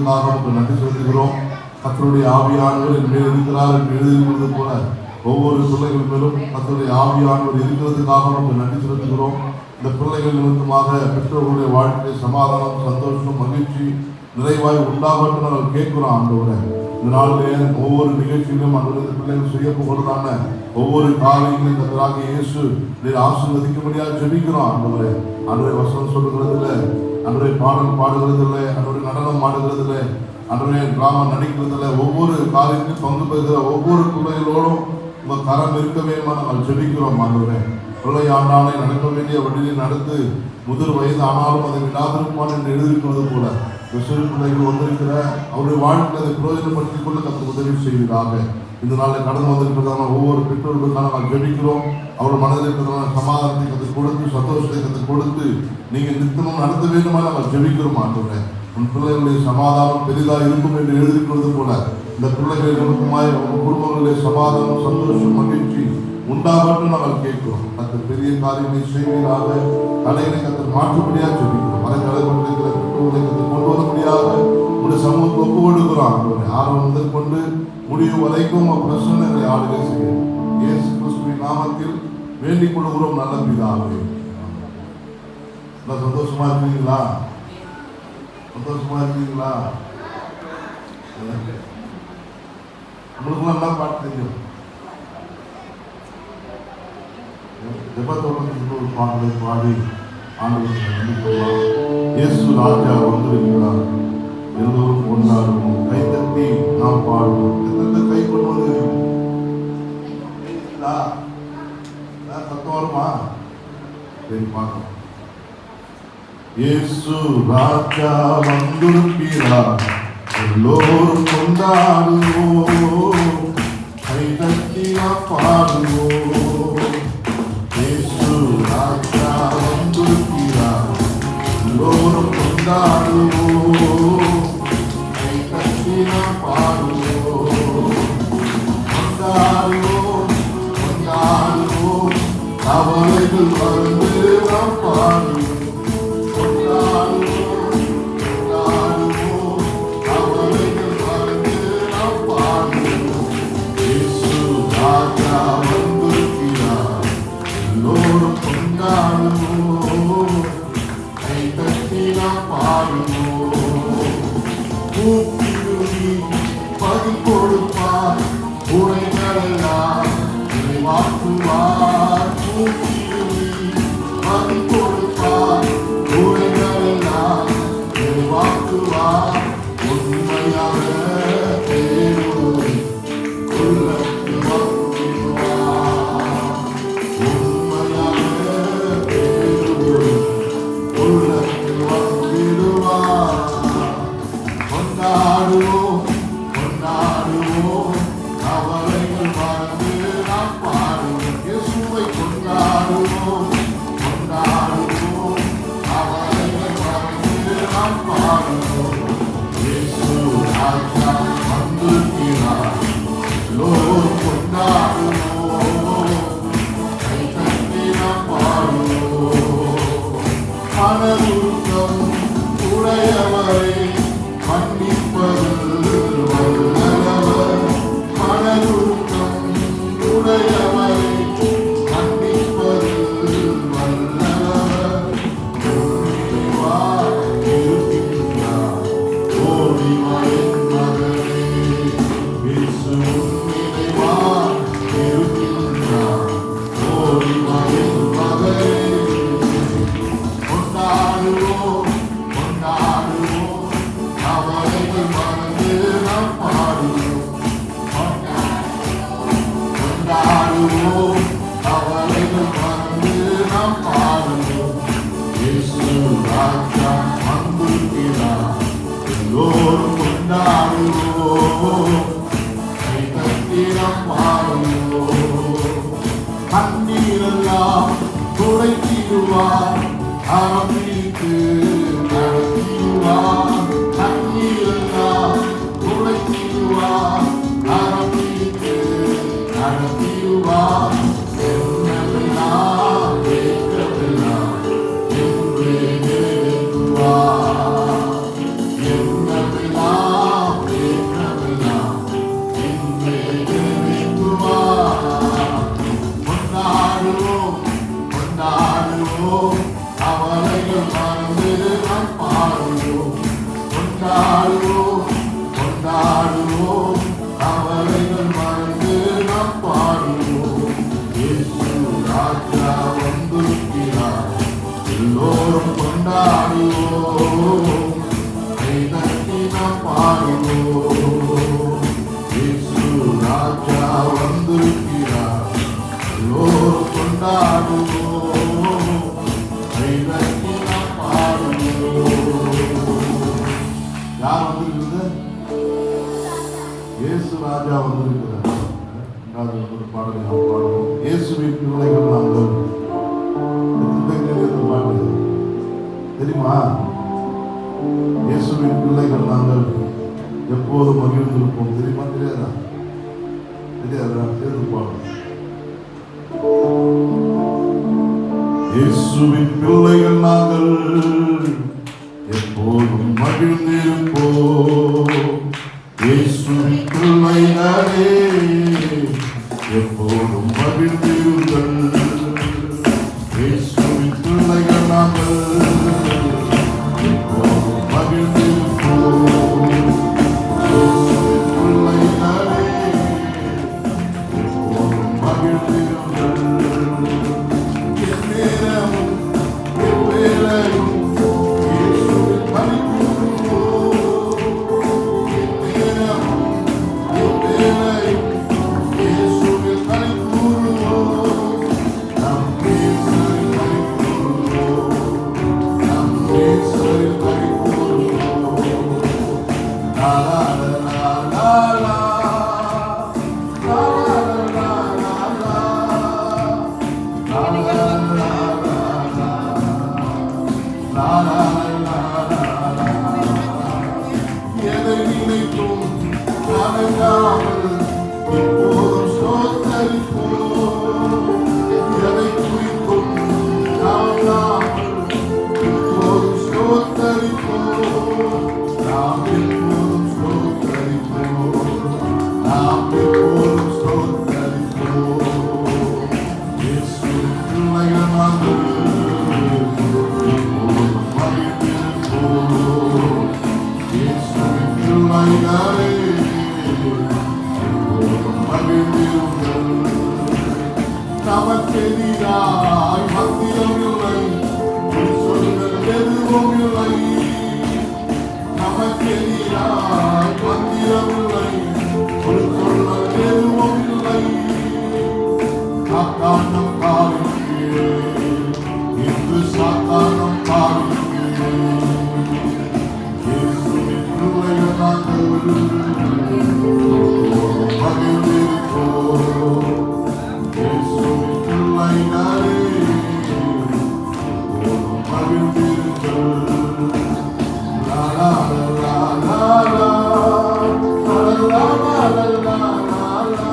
செய்ததுக்காக உங்களுக்கு நன்றி செலுத்துகிறோம். கர்த்தருடைய ஆவியானவர் என் மேல் இருக்கிறார் என்று எழுதியிருப்பது போல ஒவ்வொரு பிள்ளைகள் மேலும் கர்த்தருடைய ஆவியானவர் இருக்கிறதுக்காக உங்களுக்கு நன்றி செலுத்துகிறோம். இந்த பிள்ளைகள் நிமித்தமாக பெற்றோர்களுடைய வாழ்க்கை சமாதானம், சந்தோஷம், மகிழ்ச்சி நிறைவாய் உண்டாகட்டும் நாங்கள் கேட்கிறோம். ஆண்டவரே, இந்த நாளிலே ஒவ்வொரு நிகழ்ச்சியிலும் அந்த பிள்ளைகள் செய்ய போகிறதான ஒவ்வொரு காரியங்களையும் கர்த்தராகிய இயேசு நீர் ஆசீர்வதிக்கும்படியாக ஜெபிக்கிறோம். ஆண்டவரே, அன்றைய வசனம் சொல்லுகிறதில்லை, அன்றைய பாடல் பாடுகிறதில்லை, அன்றைய நடனம் ஆடுகிறதில்லை, அன்றைய டிராமா நடிக்கிறதில்லை, ஒவ்வொரு காரியத்திலும் பங்கு பெறுகிற ஒவ்வொரு பிள்ளைகளோடும் உங்கள் கரம் இருக்க வேண்டுமா நாங்கள் ஜெபிக்கிறோம். ஆண்டவரே, பிள்ளை ஆண்டானை நடக்க வேண்டிய வழியில் நடந்து முதிர் வயது ஆனாலும் அதை விடாதிருப்பான் என்று எழுதியிருக்கிறது போல சிறு பிள்ளைகள் வந்திருக்கிற அவருடைய வாழ்க்கையை அதை பிரயோஜனப்படுத்திக் கொண்டு கற்று உதவி செய்வதாக இந்த நாளில் கடந்து வந்திருக்கிறதான ஒவ்வொரு பெற்றோர்களுக்கான நாங்கள் ஜெபிக்கிறோம். அவர் மனதில் இருக்கிறதான சமாதானத்தை கற்றுக் கொடுத்து, சந்தோஷத்தை கற்றுக் கொடுத்து நீங்கள் நித்தமும் நடத்த வேண்டுமா நாங்கள் ஜெபிக்கிறோம். ஆண்டவரே, உன் பிள்ளைகளுடைய சமாதானம் பெரிதாக இருக்கும் என்று எழுதியிருக்கிறது போல இந்த பிள்ளைகள் நிமித்தமாய் உங்கள் குடும்பங்களிலே சமாதானம், சந்தோஷம், மகிழ்ச்சி உண்டாகட்டும் நாங்கள் கேட்கிறோம். அந்த பெரிய காரியங்களை செய்வீராக, தலைகளை கற்று மாற்றும்படியாக ஜெபிக்கிறோம். அதை தலைவர்களுக்கிற பெற்றோர்களை கற்று கொண்டு வர முடியாத உடைய சமூகத்தை ஒப்பு கொடுக்கிறோம். ஆரம்பம் முதல் கொண்டு முடிவு வரைக்கும் பிரச்சனைகளை ஆளுகை செய்ய இயேசு கிறிஸ்துவின் நாமத்தில் வேண்டிக் கொள்கிறோம். நல்ல பிதாவே, சந்தோஷமா இருக்கீங்களா? சந்தோஷமா இருக்கீங்களா? உங்களுக்கு நல்லா பாட்டு தெரியும். ஜெபத்தோடு ஒரு பாடலை பாடி ஆண்டவருக்கு நன்றி சொல்லலாம். இயேசு ராஜா வந்திருக்கிறார், எல்லோரும் கொண்டாடுவோம், கை தட்டி நாம் பாடுவோம். எத்தனை கை கொண்டு வந்து சத்தம் வருமா? சரி, பார்க்கலாம். இயேசு ராஜா வந்திருக்கிறார், எல்லோரும் கொண்டாடுவோம், கை தட்டி நாம் பாடுவோம். இயேசு ராஜா வந்திருக்கிறார், எல்லோரும் கொண்டாடுவோம், கை தட்டி நாம் பாடுவோம். கொண்டாடுவோம், கொண்டாடுவோம், கவலைகள் வந்து நாம் பாடுவோம். கொண்டாடுவோம், கொண்டாடுவோம், கவலைகள் வந்து நாம் பாடுவோம். இயேசு ராஜா வந்திருக்கிறார், எல்லோரும் கொண்டாடுவோம், கை தட்டி நாம் பாடுவோம். கூப்பிடுவி பதில் கொடுப்பார், உரைகளெல்லாம் வாக்குவார். கூப்பிடுவி பதில் கொடுப்பார், உரைகளெல்லாம் வாக்குவார். உண்மையாக தேடுவோரை உள்ளத்தில் வாக்குவார். உண்மையாக தேடுவோரை உள்ளத்தில் வாக்குவார். கொண்டாடுவோம், கொண்டாடுவோம், கவலைகள் மறந்து நாம் பாடுவோம். இயேசுவை கொண்டாடுவோம், கொண்டாடுவோம், கவலைகள் மறந்து நாம் பாடுவோம். இயேசு ராஜா வந்திருக்கிறார், எல்லோரும் கொண்டாடுவோம், கை தட்டி நாம் பாடுவோம். மனதுருக்கம் உடையவரை மன்னிப்பதில் வல்லவர், மனதுருக்கம் உடையவரை மன்னிப்பதில் வல்லவர். ஓடிவார் இருக்கின்றார், ஓடிவார் என் மகனே, இயேசு உன்னிலைவார் இருக்கின்றார், ஓடிவார் என் மகனே. கொண்டாடுவோம், கொண்டாடுவோம், கவலைகள் மறந்து நாம் பாடுவோம். கொண்டாடுவோம், கவலைகள் மறந்து நாம் பாடுவோம். இயேசு ராஜா வந்திருக்கிறார், எல்லோரும் கொண்டாடுவோம், கை தட்டி நாம் பாடுவோம். கண்ணீரெல்லாம் துடைத்திடுவார், அரவணைத்து நடத்திடுவார். கண்ணீரெல்லாம் துடைத்திடுவார், அரவணைத்து நடத்திடுவார். என்னவெல்லாம் கேட்கவெல்லாம் என்று கவலைகள் மறந்து நாம் பாடுவோம், கொண்டாடுவோம், கொண்டாடுவோம். கவலைகள் மறந்து நாம் பாடுவோம். இயேசு ராஜா வந்திருக்கிறார், எல்லோரும் கொண்டாடுவோம், கைதட்டி நாம் பாடுவோம். இயேசு ராஜா வந்திருக்கிறார், எல்லோரும் கொண்டாடுவோம், கைதட்டி நாம் பாடுவோம். யார் வந்திருக்கிறது? இயேசு ராஜா வந்திருக்கிறார். ஒரு பாடலை நாம் பாடுவோம். இயேசுவின் பிள்ளைகள் நாங்கள். பாட்டு தெரியுமா? இயேசுவின் பிள்ளைகள் நாங்கள் எப்போதும் மகிழ்ந்திருப்போம். தெரியுமா? தெரியாதா? தெரியாதா? சேர்ந்து பாடுவோம். இயேசுவின் பிள்ளைகள் நாங்கள் எப்போதும் மகிழ்ந்திருப்போம். இயேசுவின் பிள்ளைகளே எப்போதும் மகிழ்ந்திருங்கள். இயேசுவின் பிள்ளைகள் நாங்கள் எப்போதும் மகிழ்ந்திருப்போம். இயேசுவின் பிள்ளைகளே எப்போதும் மகிழ்ந்திருங்கள். எந்நேரமும் எவ்வேளையும் இயேசுவில் களிகூருவோம். எந்நேரமும் எவ்வேளையும் இயேசுவில் களிகூருவோம். நம் இயேசுவில் களிகூருவோம், நம் இயேசுவில் களிகூருவோம். லா லா லா லா லா எதை நினைக்கும் நனையாமல் இப்போதும் ஸ்தோத்தரிப்போம். எதை குறிக்கும் நாளாமல் இப்போதும் ஸ்தோத்தரிப்போம். நாம் எப்போதும் ஸ்தோத்தரிப்போம், நாம் எப்போதும் ஸ்தோத்தரிப்போம். இயேசுவின் பிள்ளைகள் நாங்கள் எப்போதும் மகிழ்ந்திருப்போம். இயேசுவின் பிள்ளைகளே எப்போதும் மகிழ்ந்திருங்கள். நமக்கெதிராய் மந்திரம் இல்லை, சொல்கள் எதுவும் இல்லை. நமக்கெதிராய் மந்திரம் இல்லை, சொல்கள் எதுவும் இல்லை. சாத்தானம் காலிங்கே, இன்று சாத்தானம் காலிங்கே. இயேசுவின் பிள்ளைகள் நாங்கள் மகிழ்ந்திருப்போம். இயேசுவின் பிள்ளைகளே மகிழ்ந்திருங்கள். லா லா லா லா லா லா லா லா லா லா.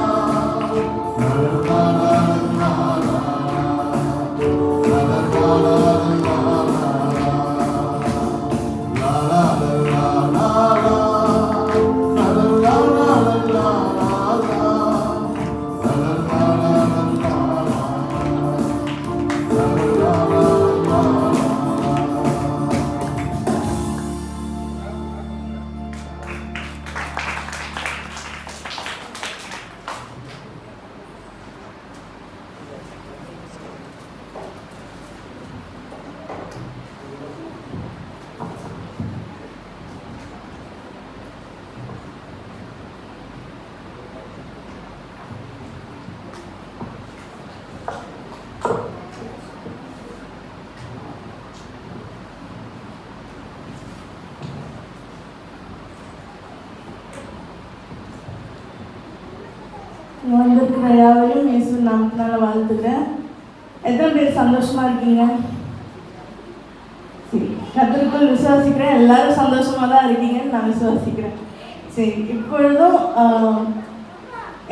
வந்திருக்கிற யாவரையும் இயேசு நாமத்தினால வாழ்த்துக்கிறேன். எத்தனை பேர் சந்தோஷமா இருக்கீங்க? சரி, கர்த்தருக்குள் விசுவாசிக்கிறேன். எல்லாரும் சந்தோஷமா தான் இருக்கீங்கன்னு நான் விசுவாசிக்கிறேன். சரி, இப்பொழுதும்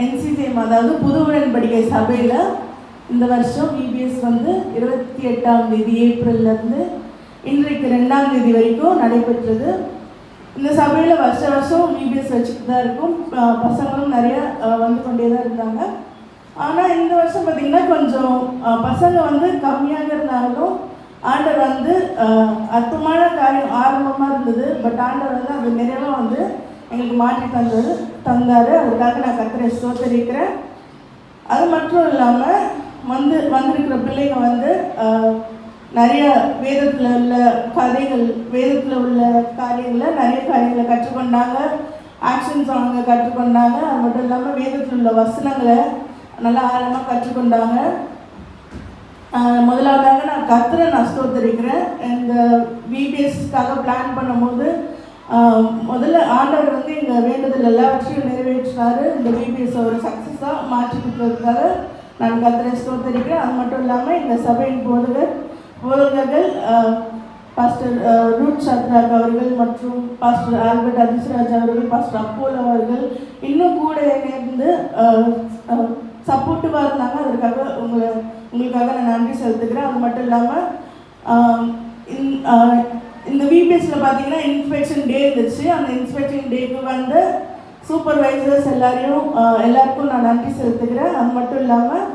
NCCM அதாவது புது உடன்படிக்கை சபையில் இந்த வருஷம் VBS 28ஆம் தேதி ஏப்ரல்லேருந்து இன்றைக்கு 2ஆம் தேதி வரைக்கும் நடைபெற்றது. இந்த சபையில் வருஷம் VBS வச்சுட்டு தான் இருக்கும். பசங்களும் நிறைய வந்து கொண்டே தான் இருந்தாங்க. ஆனால் இந்த வருஷம் பார்த்திங்கன்னா கொஞ்சம் பசங்க கம்மியாக இருந்தாலும் ஆண்டவர் வந்து அற்புதமான காரியம் ஆரம்பமாக இருந்தது. பட் ஆண்டவர் வந்து அது நிறைவாக வந்து எங்களுக்கு மாற்றி தந்தார். அதுக்காக நான் கர்த்தரை ஸ்தோத்தரிக்கிறேன். அது மட்டும் இல்லாமல் வந்திருக்கிற பிள்ளைங்க வந்து நிறைய வேதத்தில் உள்ள கதைகள், வேதத்தில் உள்ள காரியங்களை நிறைய காரியங்களை கற்றுக்கொண்டாங்க. ஆக்ஷன் சாங்கை கற்றுக்கொண்டாங்க. அது மட்டும் இல்லாமல் வேதத்தில் உள்ள வசனங்களை நல்லா ஆழமாக கற்றுக்கொண்டாங்க. முதலாவதாக நான் கர்த்தரை ஸ்தோத்தரிக்கிறேன். இந்த விபிஎஸ்க்காக பிளான் பண்ணும்போது முதல்ல ஆண்டவர் வந்து எங்கள் வேண்டுதல் எல்லாவற்றையும் நிறைவேற்றினார். இந்த விபிஎஸ் ஒரு சக்ஸஸாக மாற்றி கொடுத்ததுக்காக நான் கர்த்தரை ஸ்தோத்தரிக்கிறேன். அது மட்டும் இல்லாமல் எங்கள் சபையின் போதகர்கள் பாஸ்டர் ரூட் சத்ராக் அவர்கள் மற்றும் பாஸ்டர் ஆல்பர்ட் அதிசராஜ் அவர்கள், பாஸ்டர் அப்போல் அவர்கள் இன்னும் கூட இணைந்து சப்போர்ட்டிவாக இருந்தாங்க. அதற்காக உங்களுக்காக நான் நன்றி செலுத்துக்கிறேன். அது மட்டும் இல்லாமல் இந்த விபிஎஸ்சில் பார்த்தீங்கன்னா இன்ஸ்பெக்ஷன் டே இருந்துச்சு. அந்த இன்ஸ்பெக்ஷன் டேக்கு வந்து சூப்பர்வைசர்ஸ் எல்லாருக்கும் நான் நன்றி செலுத்துக்கிறேன். அது மட்டும் இல்லாமல்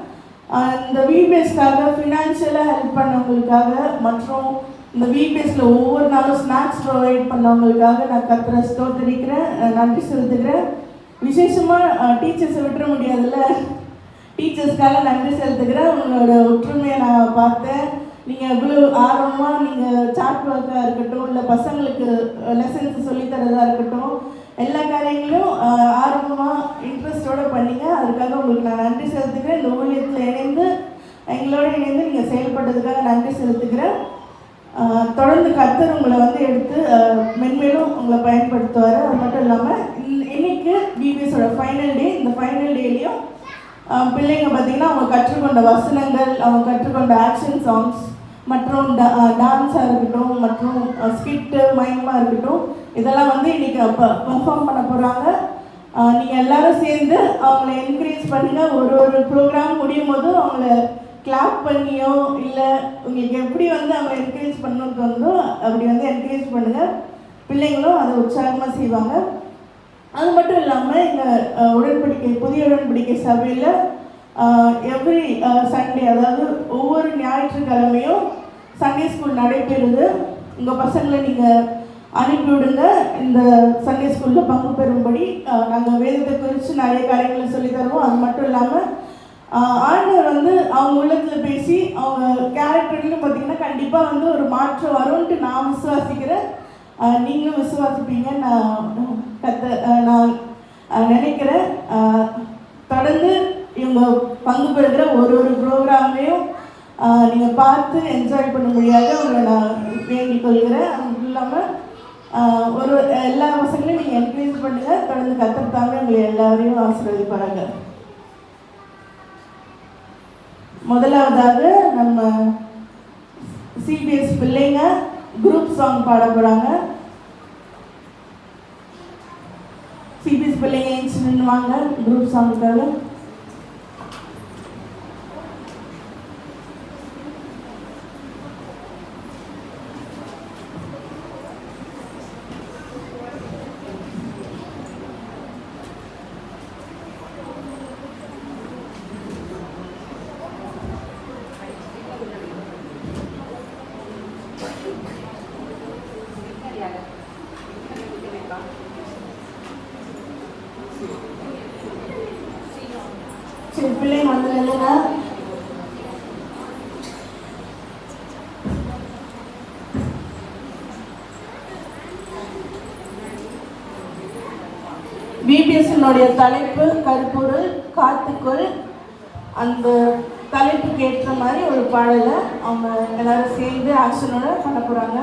இந்த விபிஎஸ்க்காக ஃபினான்ஷியலாக ஹெல்ப் பண்ணவங்களுக்காக மற்றும் இந்த விபிஎஸ்சில் ஒவ்வொரு நாளும் ஸ்நாக்ஸ் ப்ரொவைட் பண்ணவங்களுக்காக நான் கர்த்தரை ஸ்தோத்தரிக்கிறேன், நன்றி செலுத்துக்கிறேன். விசேஷமாக டீச்சர்ஸை விட்டுற முடியாதுல்ல, டீச்சர்ஸ்க்காக நன்றி செலுத்துக்கிறேன். உங்களோட ஒற்றுமையை நான் பார்த்தேன். நீங்கள் எவ்வளோ ஆர்வமாக நீங்கள் சார்ட் ஒர்க்காக இருக்கட்டும், இல்லை பசங்களுக்கு லெசன்ஸ் சொல்லித்தரதாக இருக்கட்டும், எல்லா காரியங்களும் ஆர்வமாக இன்ட்ரெஸ்டோடு பண்ணிங்க. அதுக்காக உங்களுக்கு நான் நன்றி செலுத்துக்கிறேன். இந்த ஊழியத்தில் எங்களோட இணைந்து நீங்கள் செயல்பட்டதுக்காக நன்றி செலுத்துக்கிறேன். தொடர்ந்து கர்த்தர் உங்களை வந்து எடுத்து மென்மேலும் உங்களை பயன்படுத்துவார். அது மட்டும் இல்லாமல் இன்னைக்கு விபிஎஸோட ஃபைனல் டே. இந்த ஃபைனல் டேலையும் பிள்ளைங்க பார்த்திங்கன்னா அவங்க கற்றுக்கொண்ட வசனங்கள், அவங்க கற்றுக்கொண்ட ஆக்ஷன் சாங்ஸ் மற்றும் டான்ஸாக இருக்கட்டும் மற்றும் ஸ்கிட்டு மைமாக இருக்கட்டும், இதெல்லாம் வந்து இன்றைக்கி பெர்ஃபார்ம் பண்ண போகிறாங்க. நீங்கள் எல்லோரும் சேர்ந்து அவங்கள என்கரேஜ் பண்ணுங்கள். ஒரு ப்ரோக்ராம் முடியும் போது அவங்கள கிளாப் பண்ணியோ இல்லை உங்களுக்கு எப்படி வந்து அவங்கள என்கரேஜ் பண்ணணும்னு தோணுதோ அப்படி வந்து என்கரேஜ் பண்ணுங்கள். பிள்ளைங்களும் அதை உற்சாகமாக செய்வாங்க. அது மட்டும் இல்லாமல் எங்கள் புதிய உடன்படிக்கை சபையில் எவ்ரி சண்டே, அதாவது ஒவ்வொரு ஞாயிற்றுக்கிழமையும் சண்டே ஸ்கூல் நடைபெறுது. உங்கள் பசங்களை நீங்கள் அனுப்பிவிடுங்க. இந்த சண்டே ஸ்கூலில் பங்கு பெறும்படி நாங்கள் வேதத்தை குறித்து நிறைய காரியங்களை சொல்லித்தருவோம். அது மட்டும் இல்லாமல் ஆண்டவர் வந்து அவங்க உள்ளத்தில் பேசி அவங்க கேரக்டர்லையும் பார்த்திங்கன்னா கண்டிப்பாக வந்து ஒரு மாற்றம் வரும்ன்ட்டு நான் விசுவாசிக்கிறேன். நீங்களும் விசுவாசிப்பீங்கன்னு நான் நினைக்கிறேன். தொடர்ந்து இவங்க பங்கு பெறுகிற ஒரு ப்ரோக்ராமையும் நீங்கள் பார்த்து என்ஜாய் பண்ண முடியாது உங்களை நான் வேண்டிக் கொள்கிறேன். அது இல்லாமல் எல்லா பசங்களையும் நீங்கள் என்கரேஜ் பண்ணுங்கள். தொடர்ந்து கற்றுத்தாங்க உங்களை எல்லாரையும் ஆசீர்வதிப்பாங்க. முதலாவதாக நம்ம சிபிஎஸ் பிள்ளைங்க குரூப் சாங் பாட போகிறாங்க. சிபிஎஸ் பிள்ளைங்க ஏஞ்சி வாங்க குரூப் சாங்குக்காக. சரி, பிள்ளைங்க வந்து இல்லைங்க. விபிஎஸ்னுடைய தலைப்பு கருப்பொருள் காத்துக்கொள். அந்த தலைப்புக்கு ஏற்ற மாதிரி ஒரு பாடலை அவங்க எல்லாரும் சேர்ந்து ஆக்ஷனோட பண்ண போகிறாங்க.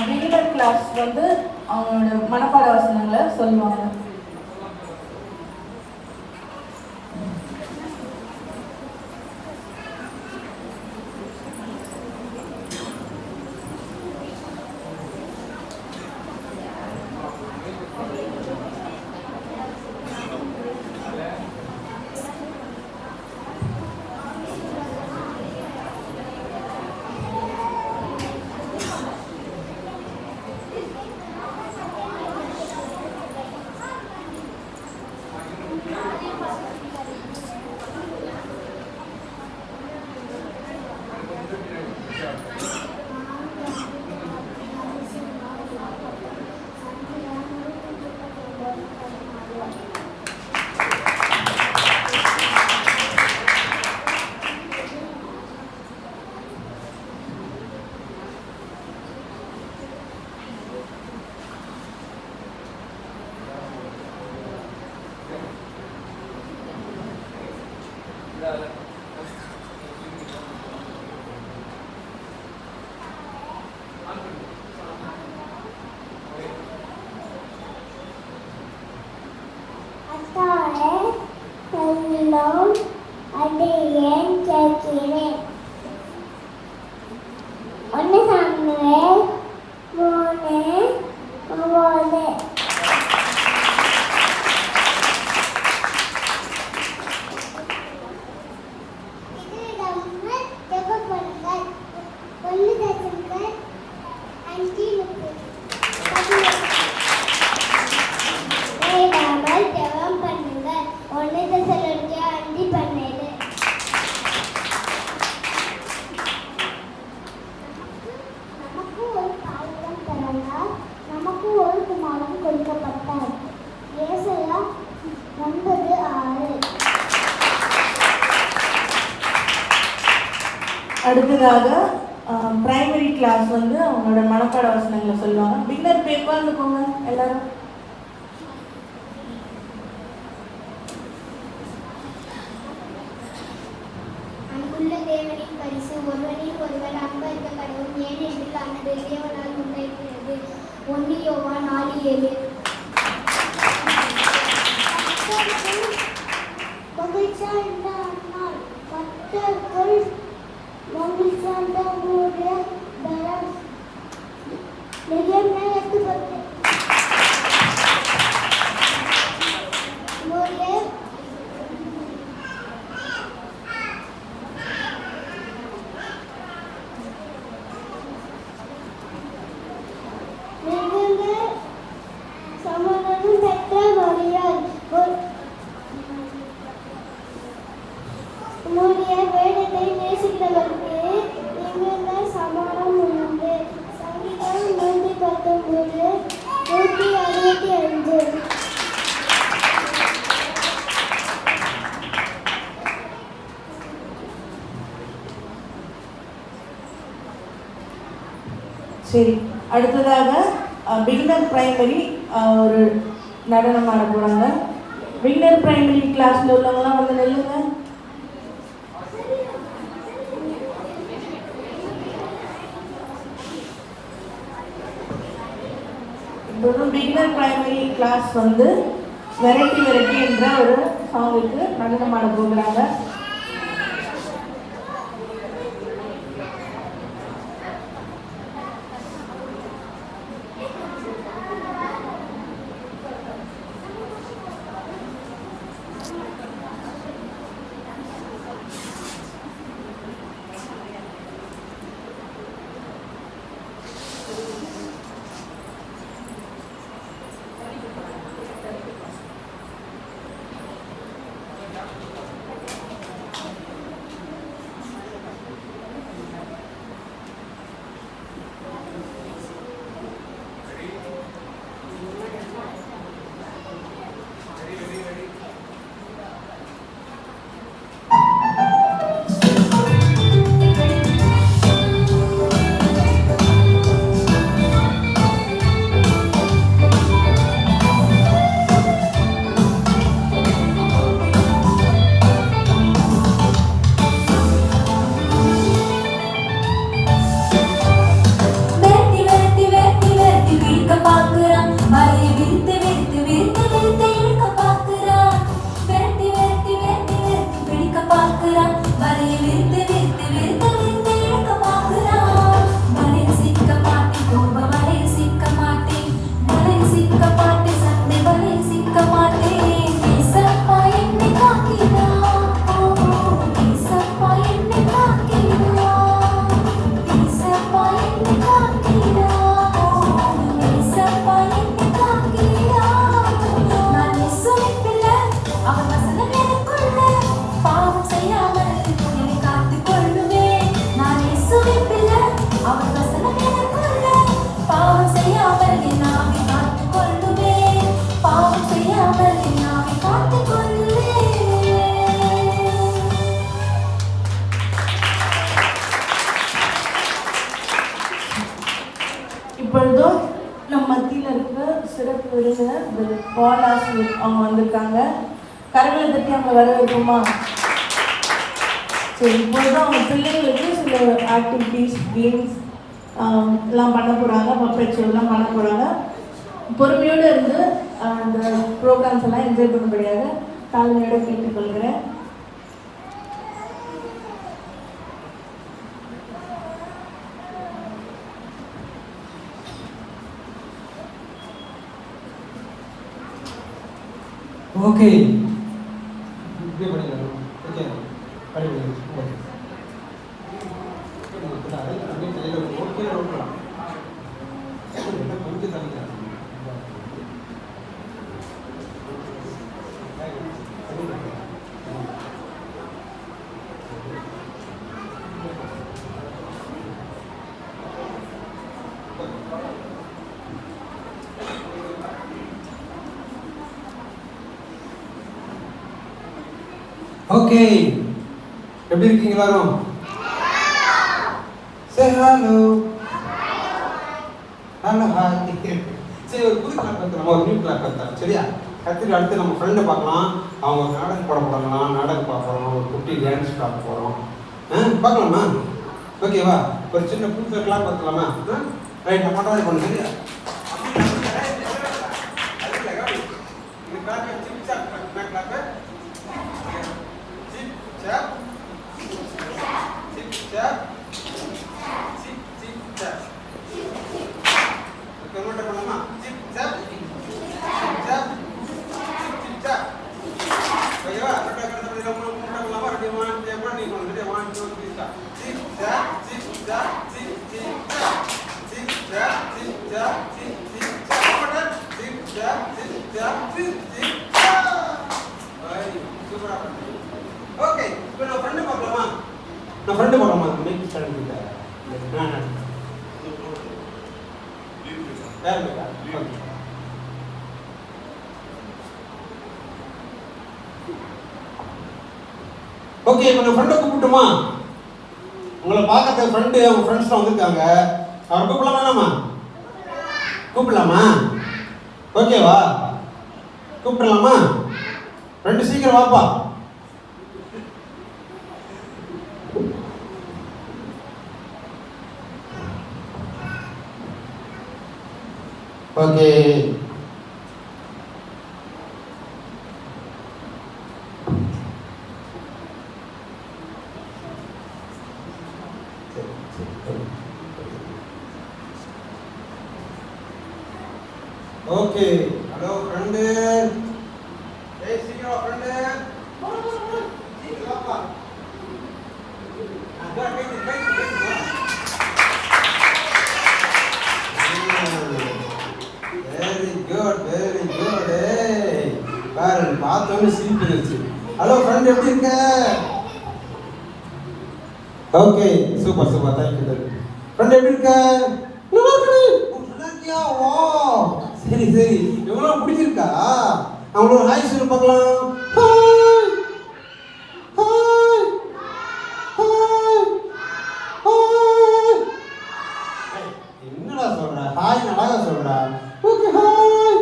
பிகினர் கிளாஸ் வந்து அவங்களோட மனப்பாட வசனங்களை சொல்லுவாங்க. அடுத்ததாக பிரைமரி கிளாஸ் வந்து அவங்களோட மனப்பாட வசனங்களை சொல்லுவாங்க. பிகினர் பேப்பர்னு போங்க எல்லாரும். அன்புள்ள தேவனின் பரிசு ஒருவனில் ஒருவர் அன்பருக்க கடவுள் ஏன் என்று ஆனது தேவனால் உண்டாகிறது. 1 யோவான் 4:7. சரி, அடுத்ததாக பிகினர் பிரைமரி ஒரு நடனம் ஆட போகிறாங்க. பிகினர் பிரைமரி கிளாஸில் உள்ளவங்களாம் வந்து நில்லுங்க. இப்போது பிகினர் பிரைமரி கிளாஸ் வந்து வெரைட்டி வெரைட்டி என்ற ஒரு சாங்குக்கு நடனம் ஆட போகிறாங்க. இப்போ நம்ம மத்தியில் இருக்கிற சிறப்பு விருந்தினர் பாலாஸ் அவங்க வந்திருக்காங்க. கரங்களை தட்டி அவங்க வர வைப்போமா? சரி, இப்போதான் அவங்க பிள்ளைங்களுக்கு சில ஆக்டிவிட்டீஸ், கேம்ஸ் எல்லாம் பண்ண போகிறாங்க, பப்பெட் ஷோலாம் பண்ண போகிறாங்க. பொறுமையோடு இருந்து அந்த ப்ரோக்ராம்ஸ் எல்லாம் என்ஜாய் பண்ணும்படியாக தாழ்மையோடு கேட்டுக்கொள்கிறேன். ஓகே, இப்படியே பண்ணிக்கலாம். ஓகே, பண்ணிக்கலாம். ஓகே, ஓகே, கொஞ்சம் தனிக்கலாம். ஓகே, எப்படி இருக்கீங்க எல்லாரும்? சே ஹலோ. Hello, hi. சரி, ஒரு புது கிளாஸ் கற்றுக்கலாம், ஒரு நியூ கிளாஸ் கற்றுக்கலாம். சரியா? கற்றுட்டு அடுத்து நம்ம ஃப்ரெண்டை பார்க்கலாம். அவங்க நாடகம் போட போகிறாங்களா, நாடகம் பார்க்க போகிறோம், ஒரு குட்டி டான்ஸ் பார்க்க போகிறோம். பார்க்கலாமா? ஓகேவா? ஒரு சின்ன புது கிளாஸ் கற்றுக்கலாமா? ரைட், நம்ம மட்டும் பண்ணு. சரியா? ஓகே, இப்போ நான் ஃப்ரெண்டு பார்க்கலாமா? நான் ஃப்ரெண்டு பார்க்கலாமா? மேக் ஸ்டார்ட் பண்ணிட்டேன். ஓகே, இப்போ நான் ஃப்ரெண்டை கூப்பிட்டுமா? உங்களை பார்க்கறதுக்கு ஃப்ரெண்டு, அவங்க ஃப்ரெண்ட்ஸ்லாம் வந்திருக்காங்க. அவர் கூப்பிடலாமா? வேணாமா? கூப்பிடலாமா? ஓகேவா? கூப்பிடலாமா? ஃப்ரெண்டு சீக்கிரம் வாப்பா. Okay, okay. ஹலோ ஃப்ரெண்டு, ஏய் சீக்கிரம் ஃப்ரெண்டு, சீக்கிரம் வாப்பா. Very good, very good. பாரு, பார்த்தோன்னு சிரிப்பு இருந்துச்சு. ஹலோ ஃப்ரெண்ட், எப்படி இருக்க? Okay, super super, thank you. Friend எப்படி இருக்க? நல்லா இருக்கியா? வா, சரி சரி, எவ்வளோ பிடிச்சிருக்கா? அவங்களோட ஹாய் சொல்லு பார்க்கலாம். Hi hi hi hi. என்னடா சொல்ற? ஹாய் நல்லா சொல்ற. Okay, hi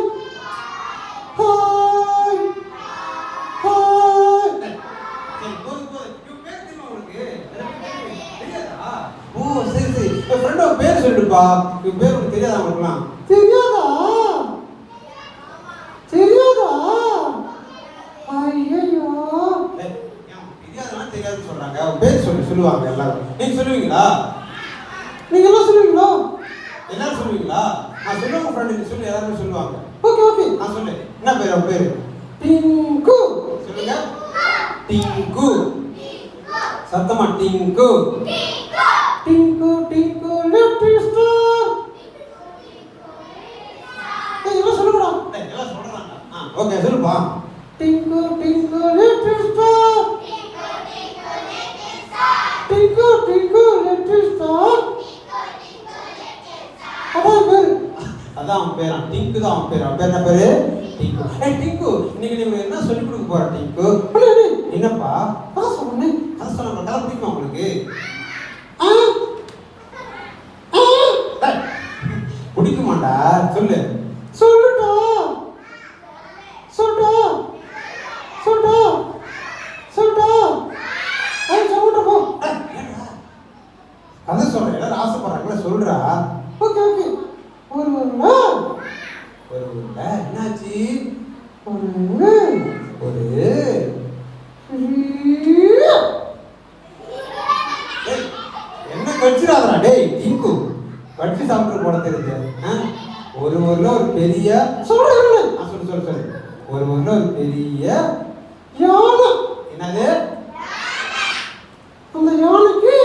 hi hi. சரி, போதும் போதும். இவன் பேர் தெரியுமா உனக்கு? தெரியாதா? ஓ சரி சரி, என் ஃப்ரெண்டோட பேர் சொல்லிடுப்பா. இவன் பேர் உனக்கு தெரியாதா? உனக்குலாம் தெரியாதா? தெரியாதா? ஐயோ, தெரியாதெல்லாம் தெரியாதுன்னு சொல்றாங்க. அவன் பேர் சொல்லுவாங்க எல்லாரும். நீங்க சொல்லுவீங்களா? நீங்க எல்லாம் சொல்லுவீங்களா? எல்லாரும் சொல்லுவீங்களா? நான் சொல்லுவாங்க ஃப்ரெண்ட், நீங்க சொல்லி எல்லாரும் சொல்லுவாங்க. ஓகே ஓகே, நான் சொல்லு. என்ன பேர் அவன் பேரு? டிங்கு. சொல்லுங்க. டிங்கு. சத்தமா டிங்கு. டிங்கு டிங்கு லிட்டில் ஸ்டார். எல்லாம் சொல்லுடா. எல்லாம் சொல்றாங்க. ஓகே, சொல்லுப்பா. டிங்கு டிங்கு லிட்டில் ஸ்டார். டிங்கு டிங்கு லிட்டில் ஸ்டார். அதான் அவன் பேரா? டிங்கு தான் அவன் பேர். அவன் பேர் என்ன பேரு? டிங்கு. டிங்கு, இன்னைக்கு நீங்க என்ன சொல்லி கொடுக்க போற? டிங்கு, என்னப்பா? அதான் சொன்னேன். அதான் சொன்ன கதை பிடிக்குமா உங்களுக்கு? பிடிக்க மாட்டா? ஆன்டா சொல்லு. சொல்லுடா சொல்லுடா சொல்லுடா சொல்லுடா. ஏய் சொல்லுடா போ. அத சொல்றேன், எல்லாரும் ஆசைப்படுறாங்களா சொல்றா. Okay okay. ஒரு என்னாச்சு? ஒரு என்ன கடிச்சிடாதடா டேய் டிங்கு. கடிச்சு சாப்பிட்டு போட தெரியுது. ஒரு ஊர்ல ஒரு பெரிய சொல்லு சொல்லு. ஒரு ஊர்ல ஒரு பெரிய யானை. என்னது? அந்த யானைக்கு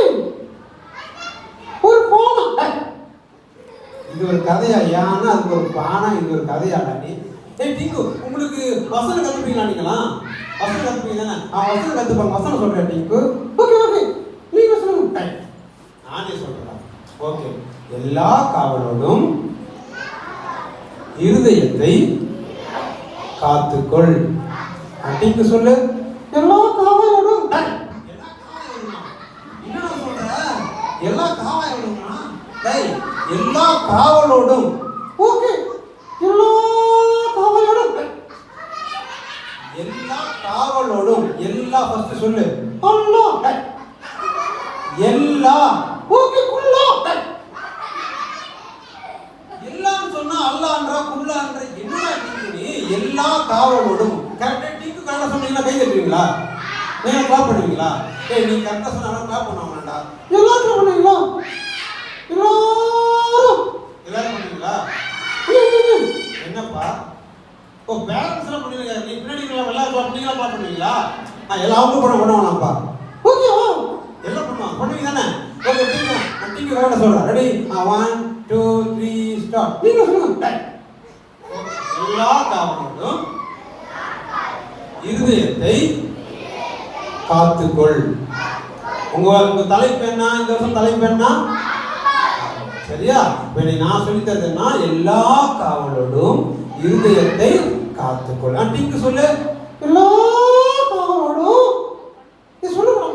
ஒரு பானை. இது ஒரு கதையா? யானை அதுக்கு ஒரு பானை, இது ஒரு கதையாடா நீ? ஏய் டிங்கு, உங்களுக்கு வசனம் கத்துப்பீங்களா? நீங்களா வசனம் கத்துப்பீங்க தானே? வசனம் கத்துப்பாங்க. வசனம் சொல்றேன் டிங்கு. ஓகே ஓகே, நீங்க சொல்லுங்க. நானே சொல்றேன். ஓகே. எல்லா காவலோடும் இருதயத்தை காத்துக்கொள். டிங்கு சொல்லு. எல்லா காவலோடும். என்ன சொல்ற? எல்லா காவலோடுமா? டேய் எல்லா காவலோடும். ஓகே. எல்லா காவலோடும். எல்லா காவலோடும். எல்லா ஃபர்ஸ்ட் சொல்லு. அல்லாஹ். எல்லா. ஓகே குல்லா. எல்லாம் சொன்னா அல்லாஹ்ன்றா குல்லான்ற என்னடா நீ? எல்லா காவலோடும். கரெக்ட்டா டிக்கு கரெக்ட்டா சொன்னீங்களா? கை தட்டுவீங்களா? நீங்க கிளாப் பண்ணுவீங்களா? ஏய் நீ கரெக்ட்டா சொன்னா கிளாப் பண்ணுவாங்கடா. எல்லாரும் பண்ணுவீங்களா? எல்லாரும் பண்ணுவீங்களா? என்னப்பா ஓ பேரண்ட்ஸ் எல்லாம் பண்ணுவீங்க. நீ பின்னாடி எல்லாரும் கிளாப் பண்ணுவீங்களா? எல்லாம் அவங்க பண்ணுவாங்கப்பா. ஓகே எல்லாம் பண்ணுவாங்க. பண்ணுவீங்க தானே? ஓகே டிக்கு நான் டிக்கு கரெக்ட்டா சொல்றேன். Ready 1 2 3 start. நீங்க சொல்லுங்க. எல்லா காவலோடும் இருதயத்தை காத்துக்கொள். உங்க தலைப்பு என்ன? இந்த வருஷம் தலைப்பு என்ன? சரியா? இப்ப நான் சொல்லி தரதுன்னா எல்லா காவலோடும் இருதயத்தை காத்துக்கொள். டிங்கு சொல்லு. எல்லா காவலோடும் நீ சொல்லுங்க.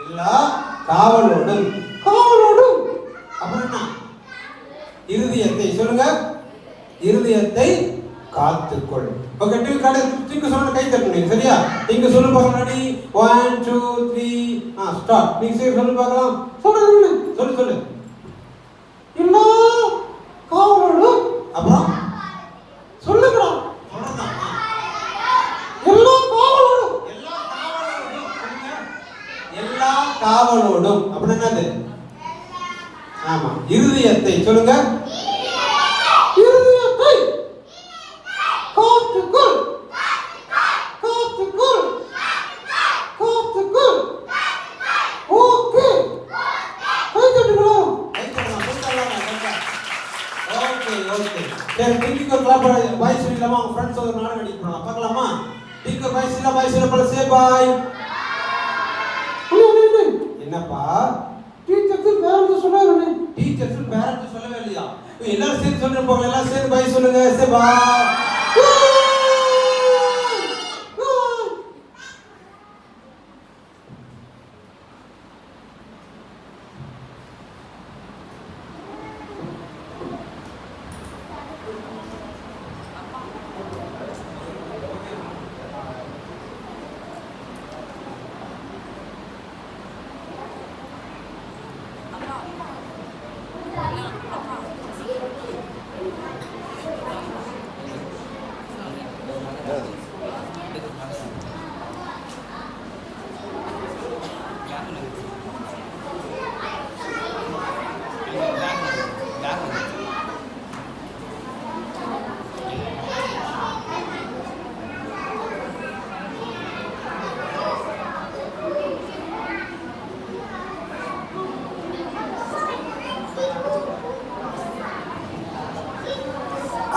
எல்லா காவலோடும். காவலோடும் அப்புறம் என்ன? இருதயத்தை சொல்லுங்க. இருதயத்தை காத்துக்கொள். ஓகே டிங்கு சொல்லுங்க. கை தட்டுங்க. சரியா? டிங்கு சொல்லு பார்க்கலாம். Ready 1 2 3 start. நீங்க சரி சொல்லு பார்க்கலாம். சொல்லு. எல்லா காவலோடும். அப்புறம் சொல்லுங்கடா. எல்லா காவலோடும். எல்லா காவலோடும் அப்படி என்னது? ஆமா இருதயத்தை சொல்லுங்க. இருதயத்தை காத்துக்கொள். காத்துக்கொள். காத்துக்கொள். ஓகே கை தட்டுங்களா? ஓகே சரி டிங்கு கிளாப் பாய் சொல்லிடலாமா? உங்க ஃப்ரெண்ட்ஸ் ஒரு நாடகம் நடிக்க போறாங்க. பார்க்கலாமா? டிங்கு பாய் சொல்ல சே பாய். என்னப்பா டீச்சர்ஸ் பேரண்ட்ஸ் சொன்னாங்க. டீச்சர்ஸ் பேரண்ட்ஸ் சொல்லவே இல்லையா? எல்லாரும் சேர்ந்து சொல்லிட்டு போங்க. எல்லாரும் சேர்ந்து பாய் சொல்லுங்க. சே பாய்.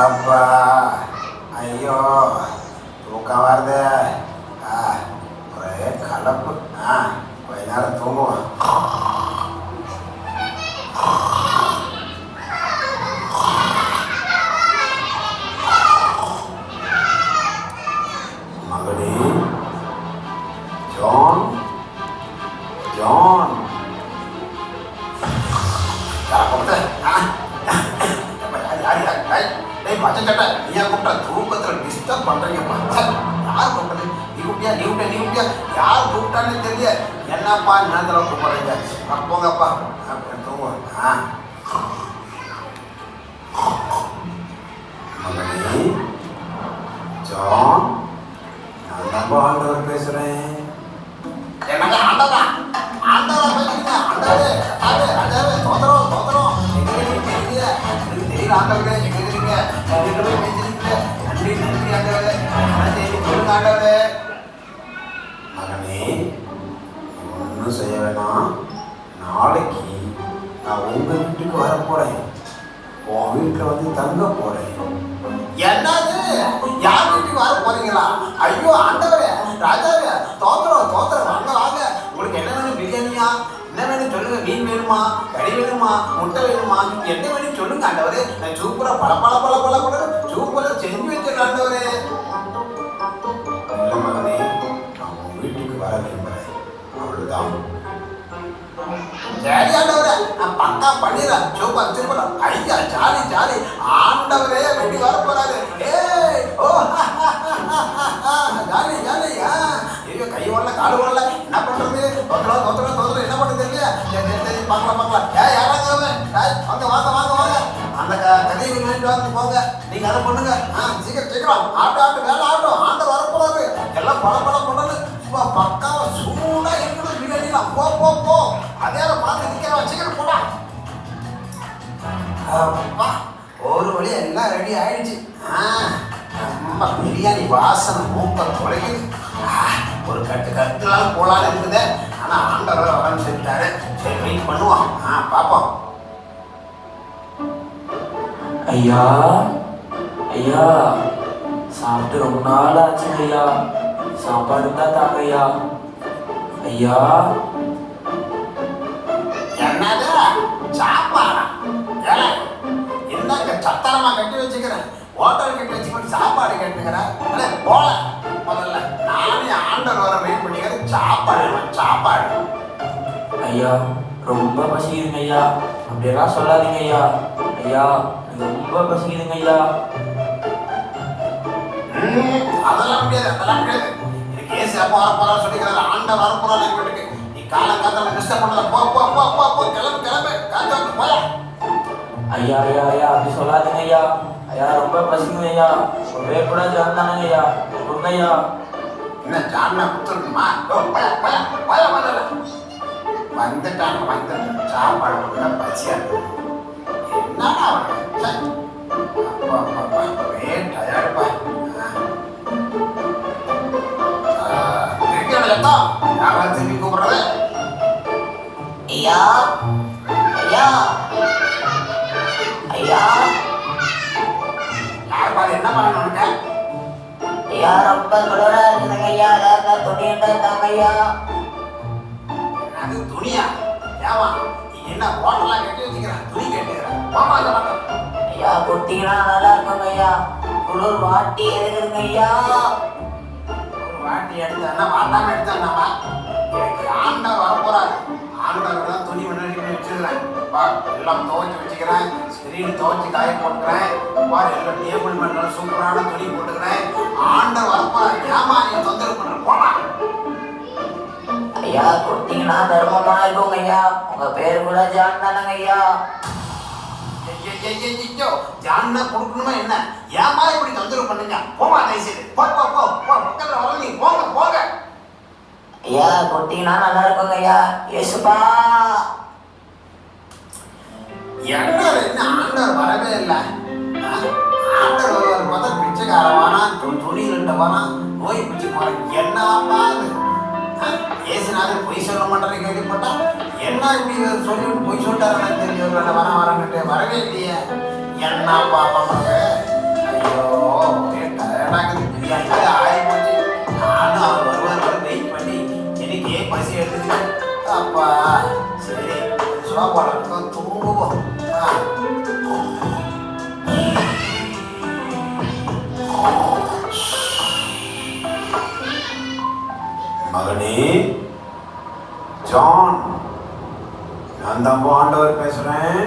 அப்பா ஐயோ தூக்கம் வருது. ஒரே கலப்பு. கொஞ்ச நேரம் தூங்குவோம். மகடி ஜான் தூக்கத்துல டிஸ்டர்ப் பண்றீங்கப்பா. யார் கூப்பிட்டது? நீ கூப்பிட்டியா? யார் கூப்பிட்டான்னு தெரியல. என்னப்பா நேரத்தில் கூப்பிடுறீங்க? போங்கப்பா தூங்குவோம். மகனே ஜான், நான் தான் ஆண்டவர் பேசுறேன். எனக்கு ஆண்டவரா பேசுறீங்க? ஆண்டவரே தோத்திரம் எனக்கு தெரியல ஆண்டவரே. எங்க இருக்கிறீங்க? பேசுறீங்க. நன்றி ஆண்டவரே. சொல்லுங்க ஆண்டவரே. மகனே, ஒன்றும் செய்ய வேணாம். நாளைக்கு நான் உங்க வீட்டுக்கு வர போறேன். உன் வீட்டில் வந்து தங்க போறேன். என்னது? யார் வீட்டுக்கு வர போறீங்களா? ஐயோ ஆண்டவரே, ராஜாவே, தோத்திரம் வாங்க. உங்களுக்கு என்ன வேணும்? பிரியாணியா? என்ன வேணும் சொல்லுங்க. மீன் வேணுமா? கறி வேணுமா? முட்டை வேணுமா? என்ன வேணும் சொல்லுங்க ஆண்டவரே. நான் சூப்பரா பல சூப்பரா செஞ்சு வச்சிருக்கேன் ஆண்டவரே. இல்லை மகனே, நான் உன் வீட்டுக்கு வர விரும்புறேன். அவ்வளவுதான். சரி ஆண்டவரே, நான் பக்கா பண்ணிடுறேன். சூப்பர். ஐயா ஜாலி. ஆண்டவரே வெட்டி வர போறாரு. ஜாலி. ஐயோ கை ஓடல காடு ஓடல. என்ன பண்றது? தோத்திரம் என்ன பண்றது தெரியல. சரி பார்க்கலாம். வாங்க. அந்த கதையை வேண்டிட்டு வந்து போங்க. நீங்க அதை பண்ணுங்க. சீக்கிரம் ஆட்டோ வேலை ஆட்டம். ஆண்டை வர போறாரு. எல்லாம் பல பக்காவா சூடா இருக்கணும். பிரியாணிலாம் போ. அதே பார்த்து நிற்கிறவன் சீக்கிரம் போடா. ஒரு வழி எல்லாம் ரெடி ஆயிடுச்சு. ரொம்ப பிரியாணி வாசனை மூக்க தொலைக்குது. ஒரு கட்டுலாம் போலான்னு இருக்குது. ஆனா ஆண்டவர் வரன்னு சொல்லிட்டாரு. சரி வெயிட் பண்ணுவோம். பார்ப்போம். ஐயா சாப்பிட்டு ரொம்ப நாள் ஆச்சுங்க ஐயா. சாப்பாடு தான் தாங்க ஐயா. என்னது சாப்பாடா? என்னங்க சத்தரமா கட்டி வச்சுக்கிறேன். ஹோட்டல் கட்டி வச்சுக்கிட்டு சாப்பாடு கேட்டுக்கிறேன். போல முதல்ல நானே ஆண்டவர் வர வெயிட் பண்ணிக்கிறேன். சாப்பாடு ஐயா ரொம்ப பசிக்குதுங்க ஐயா. அப்படியெல்லாம் சொல்லாதீங்க ஐயா. எனக்கு ரொம்ப பசிக்குதுங்க ஐயா. அதெல்லாம் முடியாது. எனக்கு ஏசி அப்போ வரப்போறா சொல்லிக்கிறாரு. ஆண்டவர் வரப்போறாரு வீட்டுக்கு. நீ காலங்காத்தால டிஸ்டர்ப் பண்ணல. போ கிளம்பு. காத்து போயா. ஐயா அப்படி சொல்லாதீங்க ஐயா. ரொம்ப பசிக்குங்க ஐயா. ஒரே கூட ஜான் தானங்க ஐயா. கொடுங்க ஐயா. என்ன ஜான்னா கொடுத்துருக்குமா? போயா வந்துட்டாங்க. சாப்பாடு கொடுத்தா பசியா இருக்கு. என்னடா ஒரே டயர்டுப்பா. யாராவது திரும்பி கூப்பிடுறது? ஐயா யார் பாரு என்ன பண்ணணும்னுக்க? ஐயா ரொம்ப குளிரா இருக்குதுங்க ஐயா. துணி தாங்க ஐயா. அது துணியா? ஏமா நீ என்ன ஹோட்டலாம் கட்டி வச்சுக்கிறேன்? துணி கட்டுக்கிறேன். போமா ஐயா கொடுத்தீங்கன்னா நல்லா இருக்குங்க ஐயா. குளிர் வாட்டி இருக்குதுங்க ஐயா. வாட்டி எடுத்தானா வாட்டாம எடுத்தானாமா? எனக்கு ஆண்டவர் வரப்போறாரு. ஆண்டவர் தான் துணி முன்னாடி வச்சுக்கிறேன். எல்லாம் துவைச்சு வச்சுக்கிறேன். ஸ்கிரீன் துவைச்சு காய போட்டுக்கிறேன். எல்லாம் டேபிள் மேல சூப்பரான துணி போட்டுக்கிறேன். ஆண்டவர் வரப்போறாரு. ஏமா நீ தொந்தரவு பண்ற? போமா ஐயா கொடுத்தீங்கன்னா தர்மமா இருக்குங்க ஐயா. உங்க பேரு கூட ஜான் தானங்க ஐயா. ஜான்னா கொடுக்கணுமா என்ன? ஏமா இப்படி தொந்தரவு பண்ணுங்க? போமா தயவுசெய்து. போ பக்கத்துல வர. நீ போங்க. ஐயா கொடுத்தீங்கன்னா நல்லா இருக்குங்க ஐயா. ஏசுப்பா என்ன ஆண்டவர் வரவே இல்லை. ஆண்டவர் வருவார் பார்த்தா பிச்சைக்காரவானா, துணி ரெண்டவானா, நோய் பிடிச்சி போற. என்னப்பா இது? ஏசுனாலும் பொய் சொல்ல மாட்டேன்னு கேள்விப்பட்டா என்ன இப்படி சொல்லிவிட்டு பொய் சொல்லிட்டாரு தெரிஞ்சவர்கள் வரேன்னுட்டு வரவே இல்லையே. என்னப்பா பண்றது? ஐயோ ஒரே டயர்டாகுது. பிரியாணி ஆகி போச்சு. நானும் அவர் வருவார் வெயிட் பண்ணி எனக்கே பசி எடுத்துக்கிட்டு. அப்பா சரி சோப்பாடு தூங்குவோம். மகனே ஜான், நான் தான் ஆண்டவர் பேசுறேன்.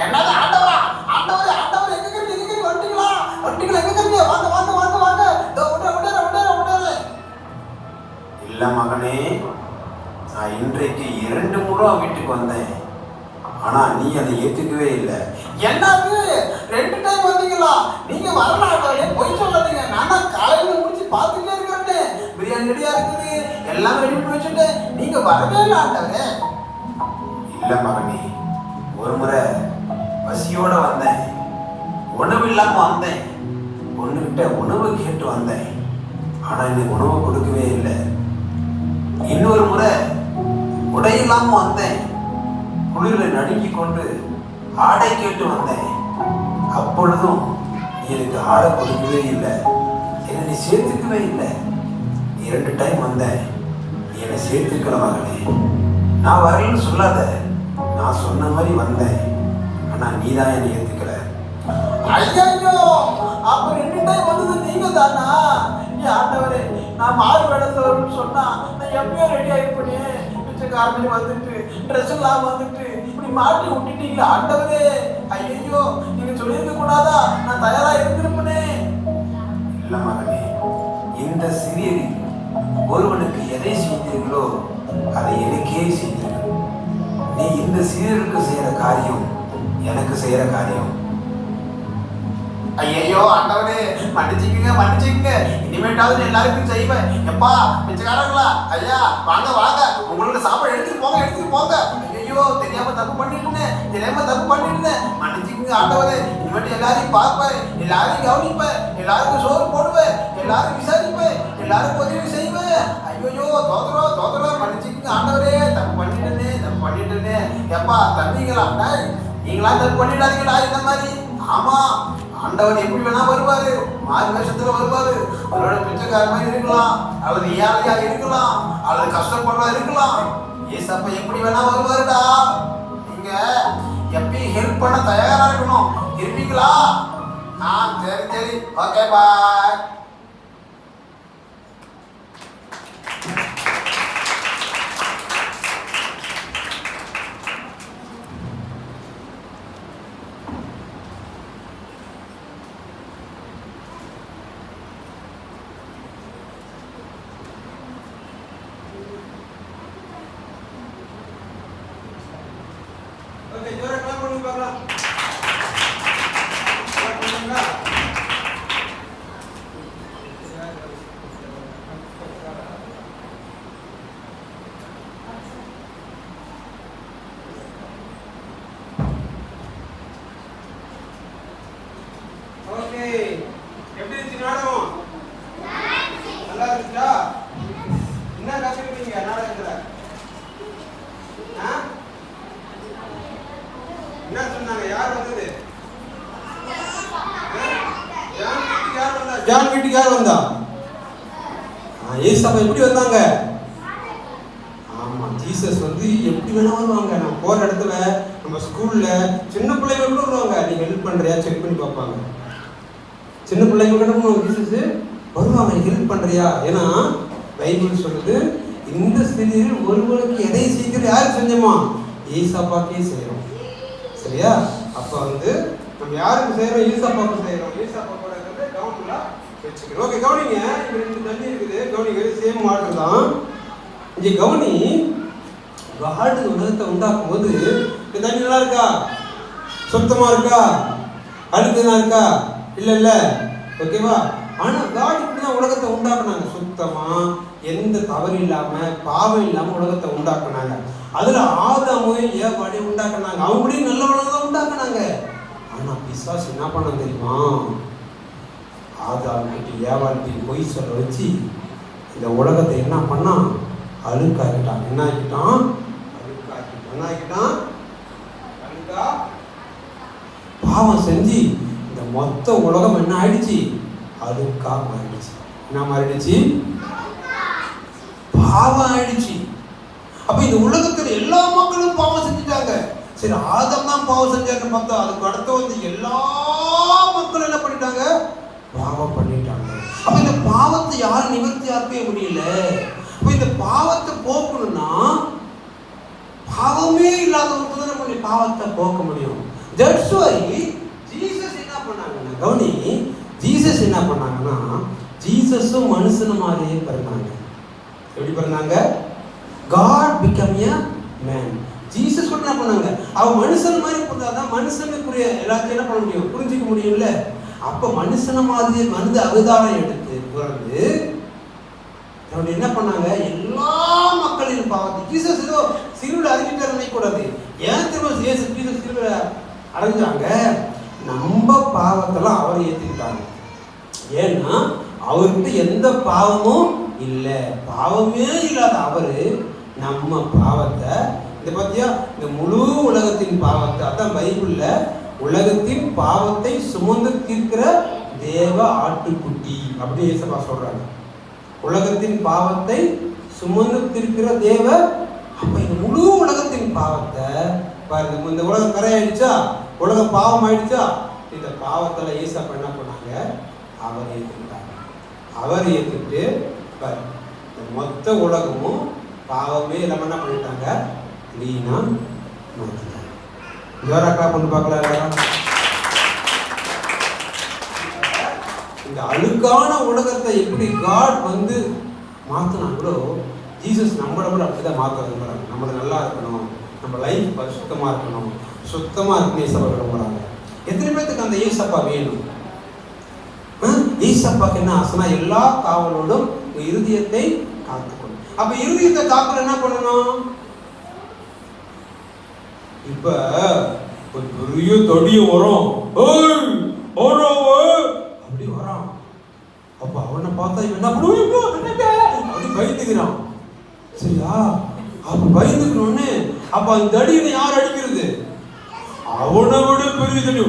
என்னது ஆண்டவரா? ஆண்டவர் ஆண்டவர் எங்க இருக்கீங்க? வந்துட்டீங்களா? வந்துட்டீங்களா? எங்க இருக்கீங்க? வாங்க வாங்க வாங்க வாங்க. விடாத. இல்ல மகனே, நான் இன்றைக்கு 2 முறை வீட்டுக்கு வந்தேன். ஆனா நீ அதை ஏத்துக்கவே இல்லை. என்னது 2 டைம் வந்தீங்களா? நீங்க வரலாம், போய் சொல்லாதீங்க. நான் தான் காலையில முடிச்சு பார்த்துட்டே இருக்கிறேன். பிரியாணி ரெடியா இருக்குது, எல்லாம் ரெடி பண்ணி வச்சுட்டேன். நீங்க வரவே இல்லை ஆண்டவரே. இல்ல மகனே, ஒரு முறை பசியோட வந்தேன், உணவு இல்லாம வந்தேன், பொண்ணுகிட்ட உணவு கேட்டு வந்தேன். ஆனா இன்னைக்கு உணவு கொடுக்கவே இல்லை. இன்னொரு முறை உடை இல்லாம வந்தேன், குளிரை நடுங்கி கொண்டு ஆடை கேட்டு வந்தேன். அப்பொழுதும் எனக்கு ஆடை கொடுக்கவே இல்லை, என்னை நீ சேர்த்துக்கவே இல்லை. 2 டைம் வந்தேன், நீ என்னை சேர்த்துக்கல மகனே. நான் வரலன்னு சொல்லாத, நான் சொன்ன மாதிரி வந்தேன், ஆனா நீ தான் என்னை ஏத்துக்கல. ஐயோ, அப்ப 2 டைம் வந்தது நீங்க தானா? ஆண்டவரே, நான் மாறு வேடத்தில் சொன்னா நான் எப்பயோ ரெடி ஆகிப்பனே. பிச்சைக்காரனே வந்துட்டு ட்ரெஸ் எல்லாம் வந்துட்டு இப்படி மாட்டி விட்டுட்டீங்களா ஆண்டவரே? ஐயோ, நீங்க சொல்லியிருக்க கூடாதா? நான் தயாரா இருந்திருப்பனே. இல்ல மகனே, இந்த சிறியரில் ஒருவனுக்கு எதை செய்தீர்களோ அதை எனக்கே செய்தீர்கள். நீ இந்த சிறியருக்கு செய்யற காரியம் எனக்கு செய்யற காரியம். ஐயோ ஆண்டவரே, மன்னிச்சுக்கங்க. இனிமேட்டாவது எல்லாருக்கும் செய்வேன். எப்பா பிச்சைக்காரங்களா, ஐயா வாங்க வாங்க, உங்களோட சாப்பாடு எடுத்துட்டு போங்க. ஐயோ, தெரியாம தப்பு பண்ணிட்டேன். மன்னிச்சுக்கங்க ஆண்டவரே. இனிமேட்டு எல்லாரையும் பார்ப்பேன், எல்லாரையும் கவனிப்பேன், எல்லாருக்கும் சோறு போடுவேன், எல்லாரும் விசாரிப்பேன், எல்லாருக்கும் உதவி செய்வேன். ஐயோ, தோத்துறோம், மன்னிச்சுக்கங்க ஆண்டவரே. தப்பு பண்ணிட்டேனே. எப்பா தம்பிங்களா, நீங்களா தப்பு பண்ணிடாதீங்களா இந்த மாதிரி. ஆமா, ஆண்டவர் எப்படி வேணா வருவாரு, மாறு வேஷத்துல வருவாரு. அவரோட பிச்சைக்கார மாதிரி இருக்கலாம், அல்லது ஏழையா இருக்கலாம், அல்லது கஷ்டப்படுறா இருக்கலாம். ஏசப்பா எப்படி வேணா வருவாருடா. நீங்க எப்பயும் ஹெல்ப் பண்ண தயாரா இருக்கணும். இருப்பீங்களா? சரி, ஓகே, பாய். எப்படி இருந்துச்சு நாடகம்? நல்லா இருந்துச்சா? என்ன கத்துக்கிட்டீங்க நாடகத்துல? என்ன சொன்னாங்க? யார் வந்தது? ஜான் வீட்டுக்கு யார் வந்தா? ஏசப்பா எப்படி வந்தாங்க? ஆமா, ஜீசஸ் வந்து எப்படி வேணா வருவாங்க. நம்ம போற இடத்துல, நம்ம ஸ்கூல்ல சின்ன பிள்ளைங்க கூட வருவாங்க. நீ ஹெல்ப் பண்றியா செக் பண்ணி பார்ப்பாங்க. சின்ன பிள்ளைங்க கூட ஜீசஸ் வருவாங்க, ஹெல்ப் பண்றியா? ஏன்னா பைபிள் சொல்லுது, இந்த சிறியரில் ஒருவனுக்கு எதை செய்கிறது யாருக்கு செஞ்சோமா? ஏசப்பாக்கே செய்யறோம். சரியா? அப்ப வந்து நம்ம யாருக்கு செய்யறோம்? ஏசப்பாக்கு செய்யறோம். ஏசப்பா கூட கவனிங்களா வச்சுக்கிறோம். ஓகே, கவனிங்க. இங்க 2 தண்ணி இருக்குது, கவனிங்க. சேம் வாட்டர் தான். இங்க கவனி, காடு உலகத்தை உண்டாக்கும் போது இந்த தண்ணி நல்லா இருக்கா? சுத்தமா இருக்கா? அழுக்குதான் இருக்கா? இல்ல. ஓகேவா? ஆனா காடு இப்படிதான் உலகத்தை உண்டாக்குனாங்க. சுத்தமா, எந்த தவறு இல்லாம, பாவம் இல்லாம உலகத்தை உண்டாக்குனாங்க. அதுல ஆதாமும் ஏவாளையும் உண்டாக்குனாங்க. அவங்களையும் நல்ல உலகத்தை உண்டாக்குனாங்க. ஆனா பிசாசு என்ன பண்ண தெரியுமா? ஆதாமுக்கு ஏவாளையும் பொய் சொல்ல வச்சு இந்த உலகத்தை என்ன பண்ணா? அழுக்காக்கிட்டான். என்ன ஆக்கிட்டான்? அழுக்கா பாவம் செஞ்சு இந்த மொத்த உலகம் என்ன ஆயிடுச்சு? அழுக்கா மாறிடுச்சு. என்ன மாறிடுச்சு? பாவம் ஆயிடுச்சு. அப்ப இந்த உலகத்துல எல்லா மக்களும் பாவம் செஞ்சுட்டாங்க. சரி, ஆதம் தான் பாவம் செஞ்சாருன்னு பார்த்தா, அதுக்கு அடுத்து வந்து எல்லா மக்களும் என்ன பண்ணிட்டாங்க? பாவம் பண்ணிட்டாங்க. அப்ப இந்த பாவத்தை யாரும் நிவர்த்தி ஆக்கவே முடியல. அப்ப இந்த பாவத்தை போக்கணும்னா பாவமே இல்லாதவருக்கு தான் நம்முடைய பாவத்தை போக்க முடியும். That's why ஜீசஸ் என்ன பண்ணாங்கன்னா, கவுனி, ஜீசஸ் என்ன பண்ணாங்கன்னா, ஜீசஸும் மனுஷன மாதிரியே பிறந்தாங்க. எப்படி பிறந்தாங்க? God became a man. Jesus கூட என்ன பண்ணாங்க, அவன் மனுஷன் மாதிரி பிறந்தாதான் மனுஷனுக்குரிய எல்லாத்தையும் என்ன பண்ண முடியும், புரிஞ்சிக்க முடியும்ல. அப்ப மனுஷன மாதிரியே மனித அவதாரம் எடுத்து பிறந்து என்ன பண்ணாங்க, எல்லா மக்களின் பாவத்தை ஜீசஸ் ஏதோ சிலுவையில் அடைஞ்சிட்டு நினைக்கூடாது. ஏன் திரும்ப ஜீசஸ் சிலுவையில் அடைஞ்சாங்க? நம்ம பாவத்தெல்லாம் அவர் ஏற்றுக்கிட்டாங்க. ஏன்னா அவர்கிட்ட எந்த பாவமும் இல்லை. பாவமே இல்லாத அவரு நம்ம பாவத்தை, இந்த பத்தியா, இந்த முழு உலகத்தின் பாவத்தை, அதான் பைபிள்ல உலகத்தின் பாவத்தை சுமந்து தீர்க்கிற தேவ ஆட்டுக்குட்டி அப்படி இயேசுவா சொல்றாங்க. உலகத்தின் பாவத்தை சுமந்து தீர்க்கிற தேவ. அப்ப இந்த முழு உலகத்தின் பாவத்தை பாருங்க, இந்த உலகம் கரை ஆயிடுச்சா, உலகம் பாவம் ஆயிடுச்சா, இந்த பாவத்துல இயேசப்பா என்ன பண்ணாங்க, அவர் ஏற்றுக்கிட்டாங்க. அவர் ஏற்றுக்கிட்டு மொத்த உலகமும் பாவமே இல்லாம என்ன பண்ணிட்டாங்க, வீணா மாற்றிட்டாங்க. ஜோராக்கா பண்ணி பார்க்கலாம். இந்த அழுக்கான உலகத்தை எப்படி காட் வந்து மாற்றினாங்களோ, ஜீசஸ் நம்மளை கூட அப்படிதான் மாற்ற விரும்புகிறாங்க. நம்மளை நல்லா இருக்கணும், நம்ம லைஃப் சுத்தமாக இருக்கணும், சுத்தமாக இருக்கணும் ஏசப்பா விரும்புகிறாங்க. எத்தனை பேர்த்துக்கு அந்த ஏசப்பா வேணும்? ஏசப்பாக்கு என்ன ஆசைனா, எல்லா காவலோடும் இருதயத்தை காத்துக்கணும். அப்ப இருதயத்தை காக்கணும் என்ன பண்ணணும்? இப்ப ஒரு பெரிய தொடிய வரும், அப்படி வரான். அப்ப அவனை பார்த்தா இவன் என்ன அப்படி பயந்துக்கிறான். சரியா? அப்ப பயந்துக்கணும்னு அப்ப அந்த தடியை யார் அடிக்கிறது? அவனை விட பெரிய தடி.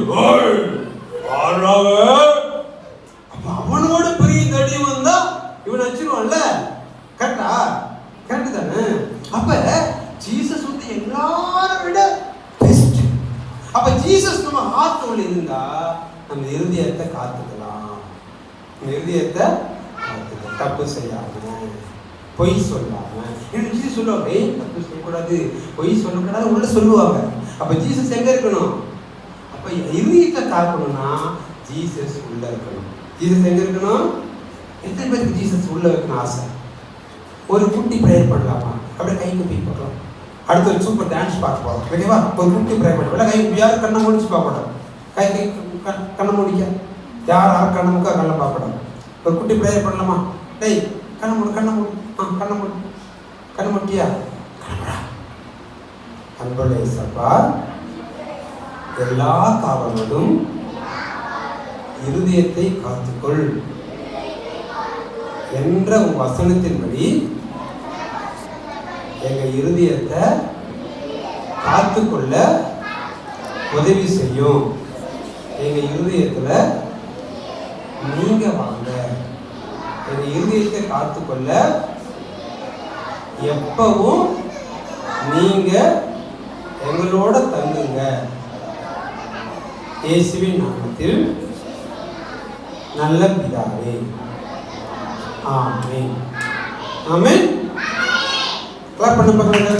அப்ப அவனோட பெரிய தடி வந்தா இவன் அடிச்சிருவான்ல. கரெக்டா? கரெக்ட் தானே? அப்ப ஜீசஸ் வந்து எல்லாரை விட பெஸ்ட். அப்ப ஜீசஸ் நம்ம ஹார்ட்ல இருந்தா நம்ம இருதயத்தை காத்துக்கலாம். இருதயத்தை காத்துக்கலாம், தப்பு செய்யாம, பொய் சொல்லாம. ஜீசஸ் சொல்லுவாங்க, தப்பு செய்யக்கூடாது, பொய் சொல்லக்கூடாது உள்ள சொல்லுவாங்க. அப்ப ஜீசஸ் எங்க இருக்கணும்? அப்ப இருதயத்தை காக்கணும்னா ஜீசஸ் உள்ள இருக்கணும். ஜீசஸ் எங்க இருக்கணும்? எத்தனை பேருக்கு ஜீசஸ் உள்ள வைக்கணும் ஆசை? ஒரு குட்டி ப்ரேயர் பண்ணலாமா? அப்படியே கை குப்பி பார்க்கலாம். அடுத்து ஒரு சூப்பர் டான்ஸ் பார்க்க போகிறோம். ஓகேவா? ஒரு குட்டி ப்ரேயர் பண்ணலாம். கை யாரும் கண்ணை முடிச்சு பார்க்கக்கூடாது. கை கண்ணை முடிக்க யாரும் கண்ணை முக்கா கண்ணை பார்க்கக்கூடாது. ஒரு குட்டி ப்ரேயர் பண்ணலாமா? டேய் கண்ணை மூடு, கண்ணை மூடு, கண்ணை மூடு, கண்ணை முடியா? அன்புள்ள இயேசப்பா, எல்லா காவலோடும் இருதயத்தை காத்துக்கொள் என்ற உன் வசனத்தின்படி எங்க இருதயத்தை காத்துக்கொள்ள உதவி செய்யும். எங்க இருதயத்துல நீங்க வாங்க. எங்க இருதயத்தை காத்துக்கொள்ள எப்பவும் நீங்க எங்களோட தங்குங்க. இயேசுவின் நாமத்தில் நல்ல பிதாவே, ஆமென். ஆமென். கிளாப் பண்ண பக்கத்துல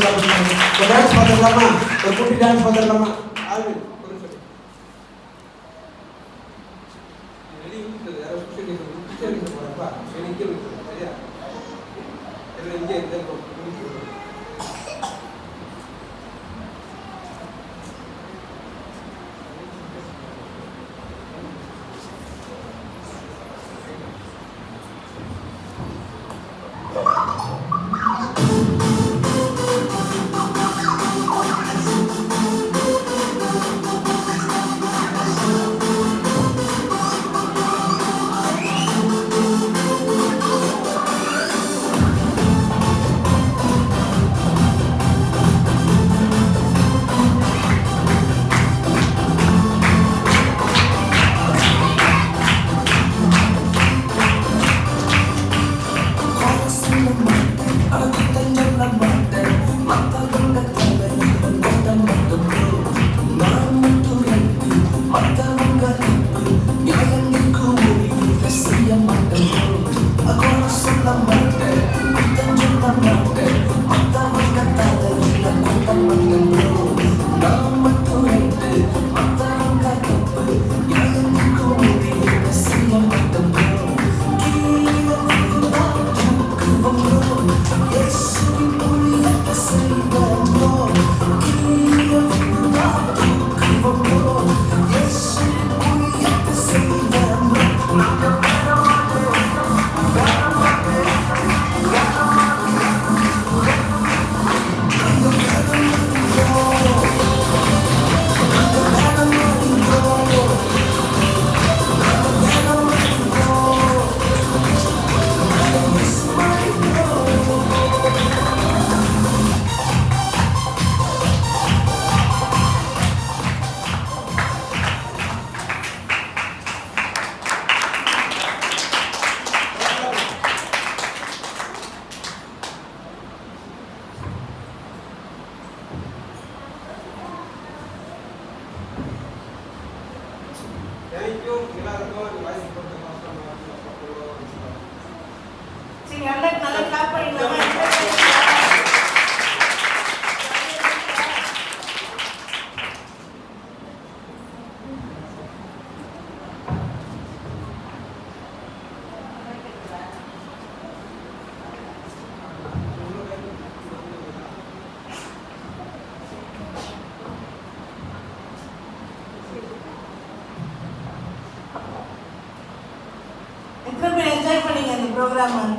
டான்ஸ் பார்த்துடலாமா? ஒரு குட்டி டான்ஸ் பார்த்துடலாமா? ஆமென். ஒரு சொல்லு. வெளியே விட்டு யாரோ சுற்றி போறப்பா வெளியே விட்டு சரியா? எல்லாம் இங்கே இருக்க தேங்க்யூ எல்லாருக்கும் இந்த வாய்ஸ் கொடுத்த மாஸ்டர் சரி, நல்லா கிளாப் பண்ணிடலாமா? எத்தனை பேர் என்ஜாய் பண்ணீங்க இந்த ப்ரோக்ராம்?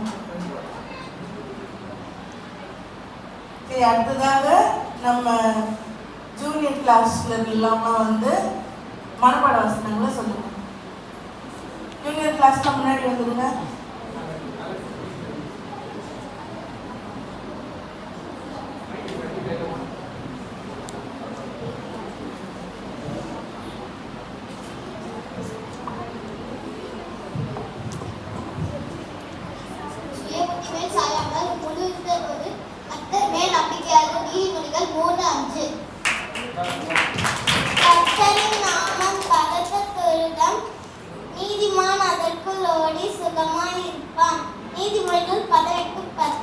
சரி, அடுத்ததாக நம்ம ஜூனியர் கிளாஸ்ல இல்லாமல் வந்து மனப்பாட வசனங்களை சொல்லுங்க. ஜூனியர் கிளாஸ்ல முன்னாடி வந்துடுங்க. நீதிமான் அதற்குள் ஓடி சுகமாயிருப்பான். நீதிமொழிகள் 18:10.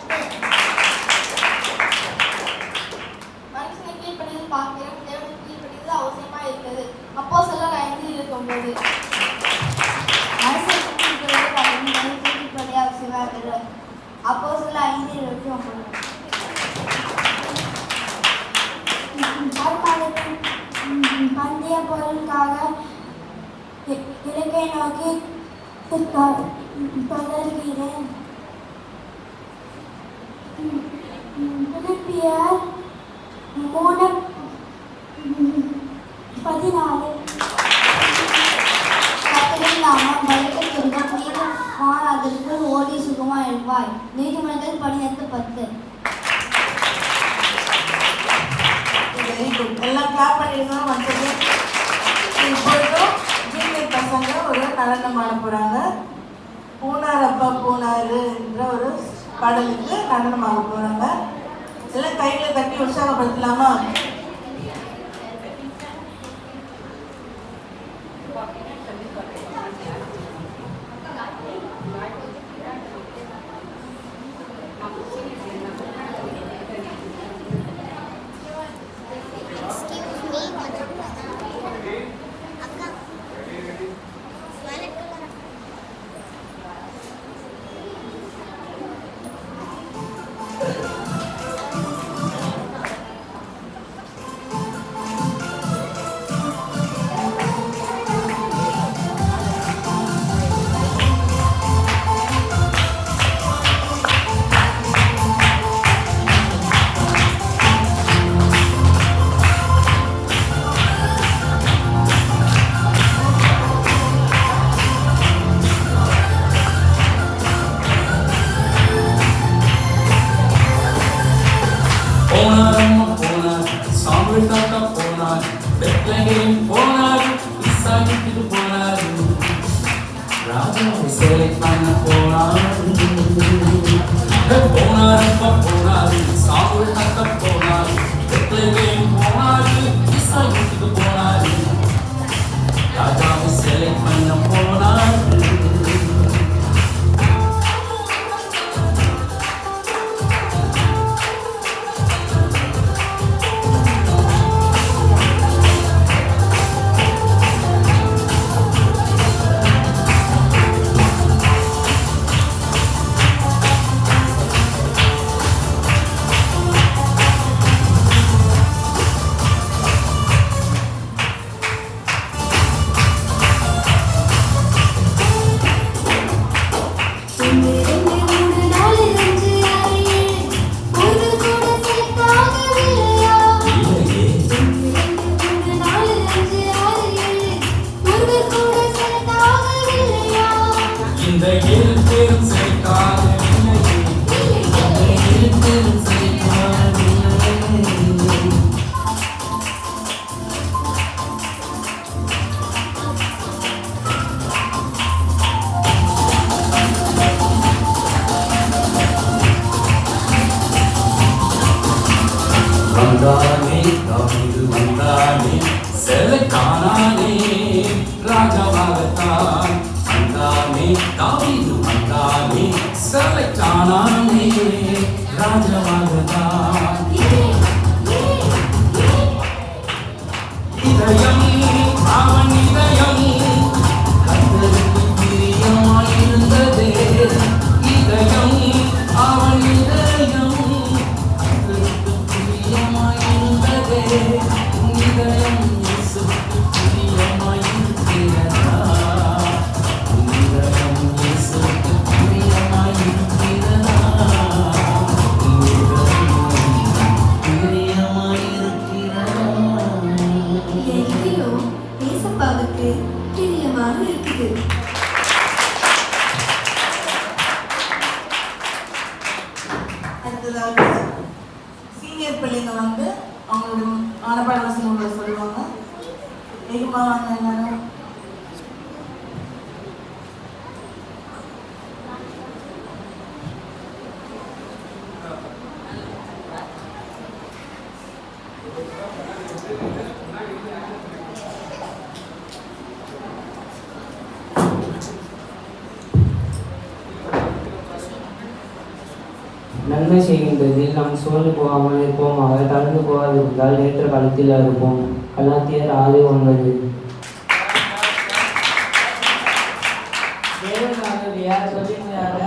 மனுஷனை கீழ்ப்படிதல் பாக்கியம், தேவனுக்கு கீழ்ப்படிதல் அவசியமா இருக்கிறது. அப்போஸ்தலர் 5:29. மனுஷனுக்கு கீழ்ப்படிதல் பாக்கியம், தேவனுக்கு கீழ்ப்படிதல் அவசியமா இருக்கிறது. அப்போஸ்தலர் 5:29. பந்தய பொருளுக்காக இலக்கை நோக்கி தொடர்கிறேன். பிலிப்பியர் 3:14. கர்த்தரின் நாமம் பலிக்கப்படுகிற நீதிமான் அதற்குள் ஓடி சுகமாய் இருப்பாய். நீதிமொழிகள் 18:10. Very good. எல்லாம் கிளாப் பண்ணிருக்கோம். வந்தது இப்பொழுதும் ஜூனியர் பசங்க ஒரு நடனம் ஆட போறாங்க. பூனார் அப்பா பூனாரு என்ற ஒரு பாடலுக்கு நடனம் ஆட போறாங்க. எல்லாம் கைகளை தட்டி உற்சாகப்படுத்தலாமா? வந்தானே தாவீது வந்தானே செல்ல காணானே ராஜாவா செலக்ட் ஆனானே ராஜவாகதான் இதயம் அவன் இதயம் கத்தருக்கு பிரியமாயிருந்ததே இதயம் அவன் இதயம் கத்தருக்கு பிரியமாயிருந்ததே இதயம் இயேசுவுக்கு பிரியமாயிருக்கிறதா இதயம் இயேசுவுக்கு பிரியமாயிருக்கிறதா ஏசப்பாவுக்கு பிரியமாக இருக்குது. அடுத்ததாக சீனியர் பிள்ளைங்க வந்து அவங்களோட ஆனப்பாட வசனங்களை சொல்லுவாங்க. வேகமாக வாங்க எல்லாரும். நன்மை செய்கின்றதில் நாம் சோர்ந்து போகாமல் இருப்போமாக, கலந்து போகாதிருந்தால் ஏற்ற காலத்தில் இருப்போம். கலாத்தியர் 6:9. தேவனுடைய சொல்லியாக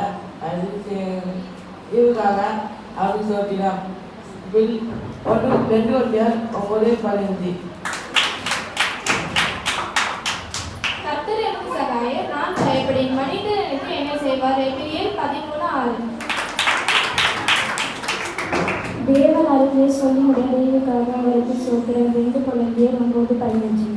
இதுக்காக அப்படி சொல்லிடலாம். 1-2-9-15. கர்த்தர் எனக்கு சகாயர், நான் பயப்படேன். மனிதர் எனக்கு என்ன செய்வார்? எபிரேயர் 13:6. தேவன் அருகே சொல்லி உடனடியாக அவருக்கு சோத்திரம் 2-9-15.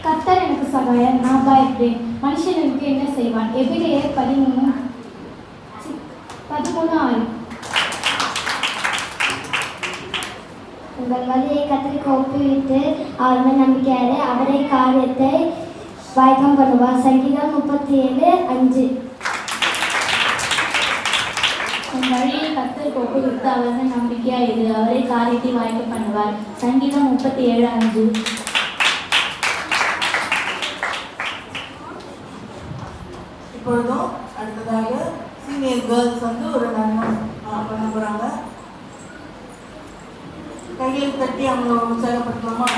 கர்த்தர் எனக்கு சகாயர், நான் பயப்படேன். மனுஷன் எனக்கு என்ன செய்வான்? எபிரேயர் 13:6. உங்கள் வழியை கர்த்தருக்கு ஒப்புவித்து அவர் மேல் நம்பிக்கையாரு, அவரே காரியத்தை வாய்க்கம் பண்ணுவார். சங்கீதம் 37:5. உன் வழியை கர்த்தருக்கு ஒப்புவித்து அவர் மேல் நம்பிக்கையாயிரு, அவரே காரியத்தை வாய்க்க பண்ணுவார். சங்கீதம் 37:5. இப்பொழுதும் அடுத்ததாக சீனியர் கேர்ள்ஸ் வந்து ஒரு நன்மை பண்ண போகிறாங்க. கையை தட்டி அவங்கள உற்சாகப்படுத்தலாமா?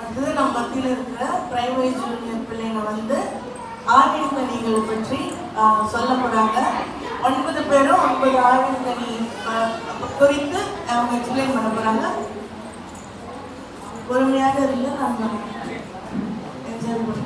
அடுத்தது நம்ம மத்தியில் இருக்கிற பிரைமரி ஜூனியர் பிள்ளைங்க வந்து ஆவின் கனிகளை பற்றி சொல்ல போறாங்க. 9 பேரும் 9 ஆவின் கனி குறித்து அவங்க எக்ஸ்பிளைன் பண்ண போறாங்க. பொறுமையாக இருந்து நம்ம என்ஜாய் பண்ணுவோம்.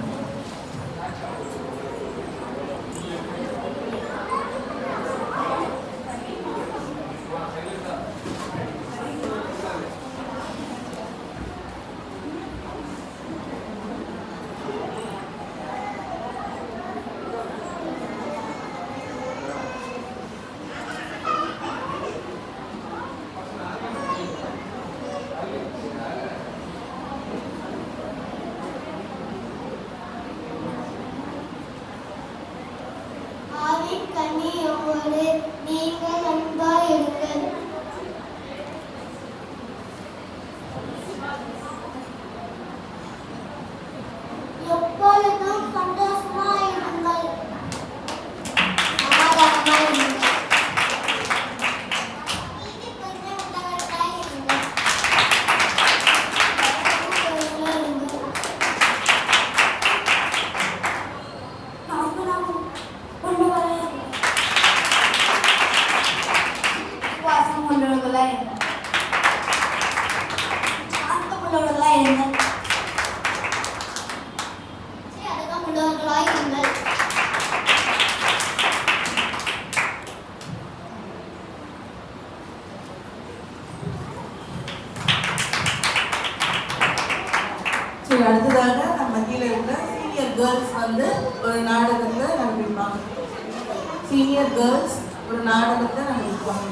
நீங்கள் அன்பாயிருங்கள். எப்பொழுதும் சந்தோஷமாயிருங்கள். சமாதானமாயிருங்கள். நீதிபதி உள்ளவர்களாயிருங்கள். சரி, அடுத்ததாக நம்ம மத்தியில் இருக்கிற சீனியர் கேர்ள்ஸ் வந்து ஒரு நாடகத்தை நடப்பிப்பாங்க. சீனியர் கேர்ள்ஸ் ஒரு நாடகத்தை நடப்பிப்பாங்க.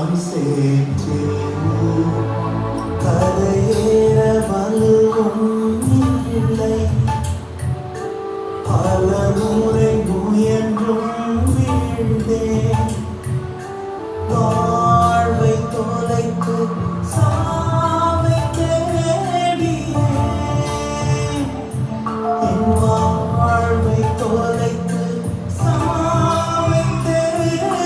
பாதம் சேர்த்து கரையேற வலுவும் இல்லை பல முறை முயன்றும் வீழ்ந்தேன் வாழ்வை தொலைத்து சாவை தேடினேன் என் வாழ்வை தொலைத்து சாவை தேடினேன்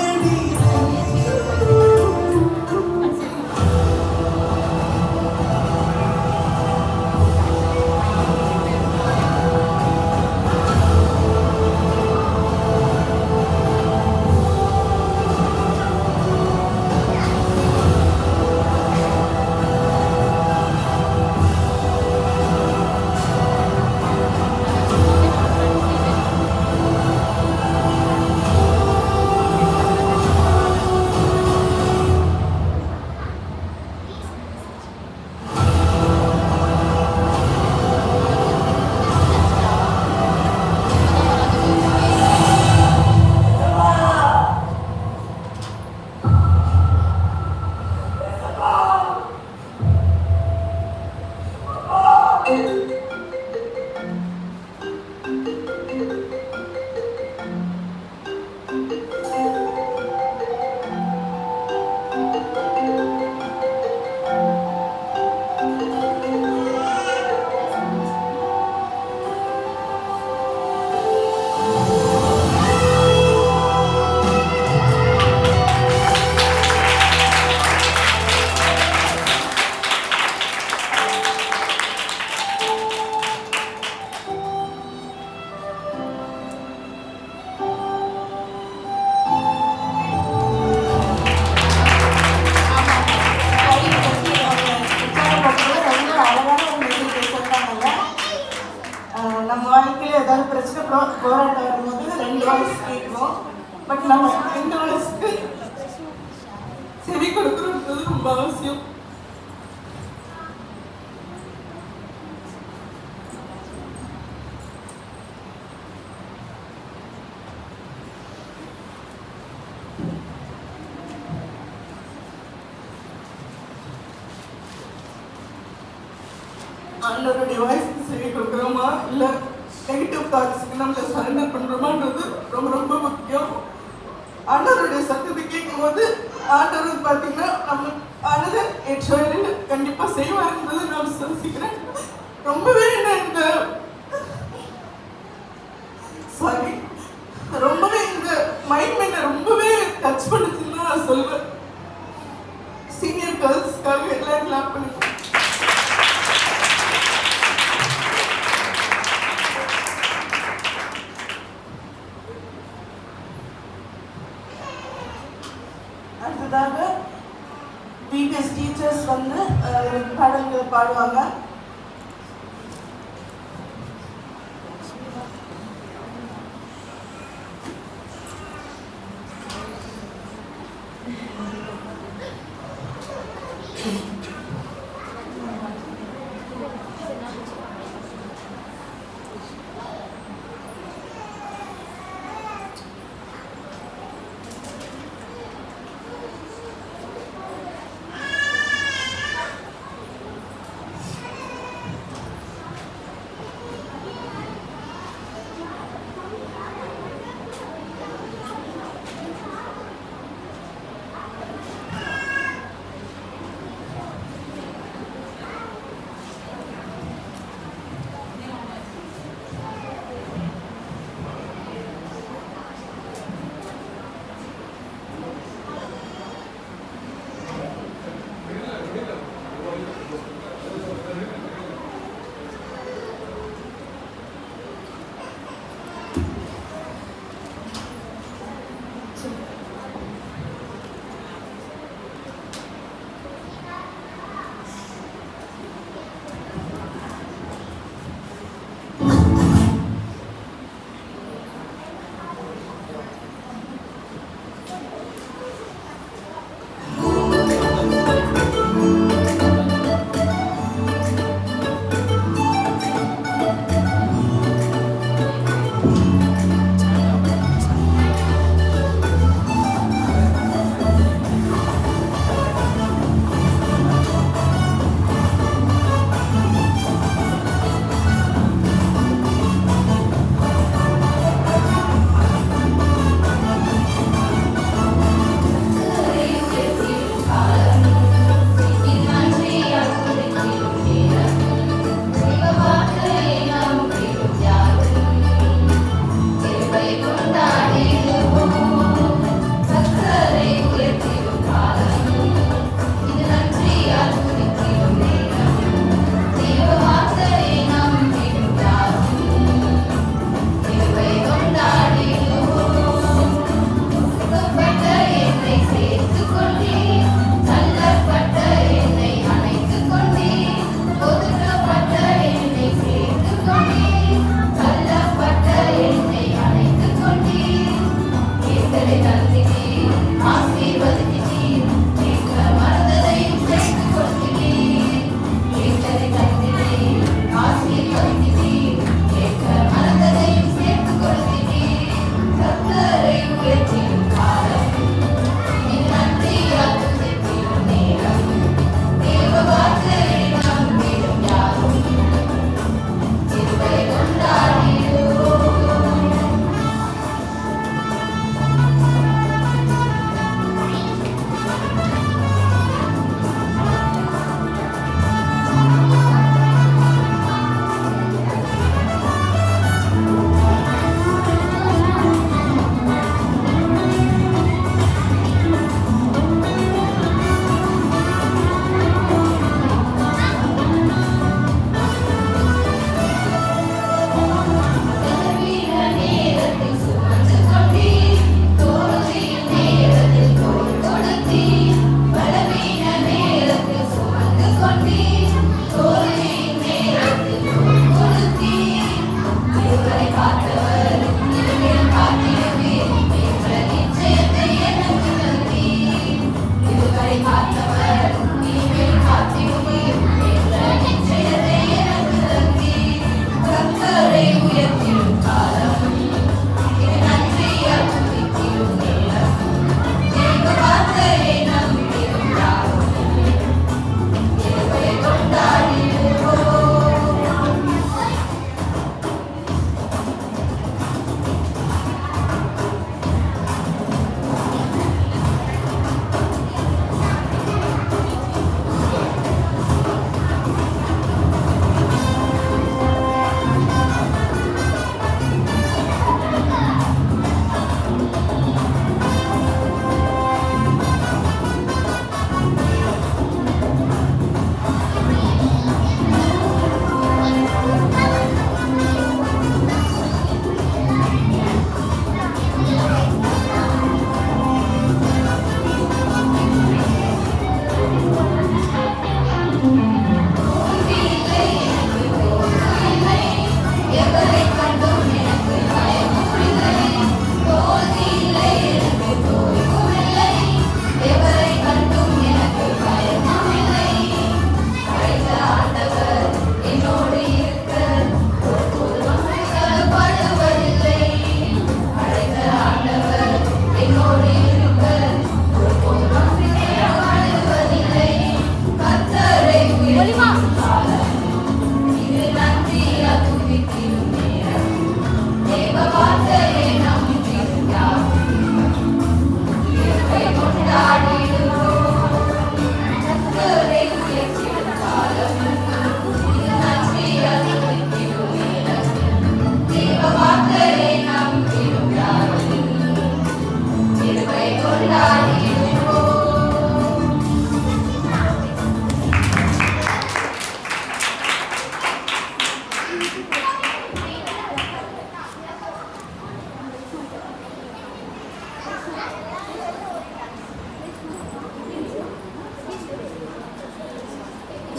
நம்ம வாழ்க்கையில் ஏதாவது பிரச்சனை போராட்டம் வரும்போது 2 வாய்ஸ் கேட்கணும். பட் நம்ம 2 வாய்ஸ்க்கு செவி கொடுக்கறது ரொம்ப அவசியம். ஆண்டவருடைய வாய்ஸ்க்கு செவி கொடுக்குறோமா இல்லை நெகட்டிவ் தாட்ஸுக்கு நம்மளை சரண்டர் பண்ணுறோமான்றது ரொம்ப ரொம்ப முக்கியம். ஆண்டவருடைய சத்தத்தை கேட்கும்போது ஆண்டவர் பார்த்தீங்கன்னா நம்ம ஆனதை என் செயலில் கண்டிப்பாக செய்வாருன்றது நான் விசுவாசிக்கிறேன். ரொம்பவே இந்த சாரி ரொம்பவே இந்த மைண்ட் என்னை ரொம்பவே டச் பண்ணுச்சுன்னு நான் சொல்வேன். சீனியர் கேர்ள்ஸ்க்காக எல்லாம் கிளாப் பண்ணிப்பேன். அடுத்ததாக பிபிஎஸ் டீச்சர்ஸ் வந்து பாடல்களை பாடுவாங்க.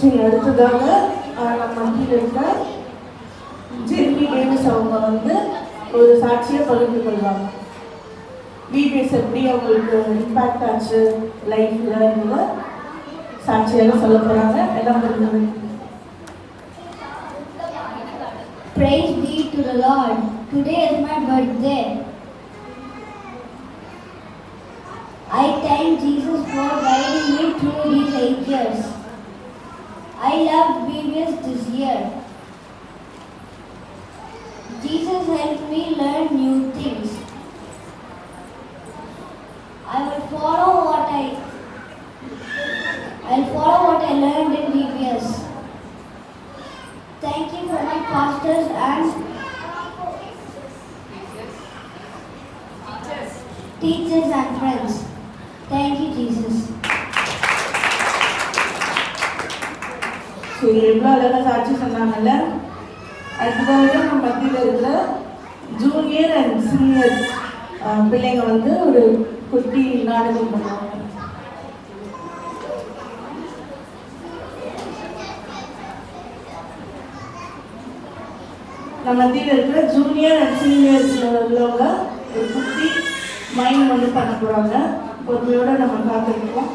சரி, அடுத்ததாக நம்ம மத்தியில் இருக்க ஜெர்மி டேவிஸ் அவங்க வந்து ஒரு சாட்சியை பகிர்ந்து கொள்வாங்க. பிபிஎஸ் எப்படி அவங்களுக்கு இம்பேக்ட் ஆச்சு லைஃப்ல சாட்சியாக சொல்ல போகிறாங்க. எல்லாம் புரிஞ்சது. Praise be to the Lord. Today is my birthday. I thank Jesus for guiding me through these 8 years. I loved VBS this year. Jesus helped me learn new things. I'll follow what I learned in VBS. Thank you for my pastors and teachers and friends. Thank you, Jesus. சரி, எவ்வளோ அழகாக சாட்சி சொன்னாங்கல்ல. அடுத்ததாக நம்ம மத்தியில் இருக்கிற junior and senior பிள்ளைங்க வந்து ஒரு குட்டி நாடகம் பண்ணுவாங்க. நம்ம மத்தியில் இருக்கிற ஜூனியர் அண்ட் சீனியர் உள்ளவங்க ஒரு குட்டி மைண்ட் வந்து பண்ண போகிறாங்க. பொறுமையோடு நம்ம காத்திருக்கோம்.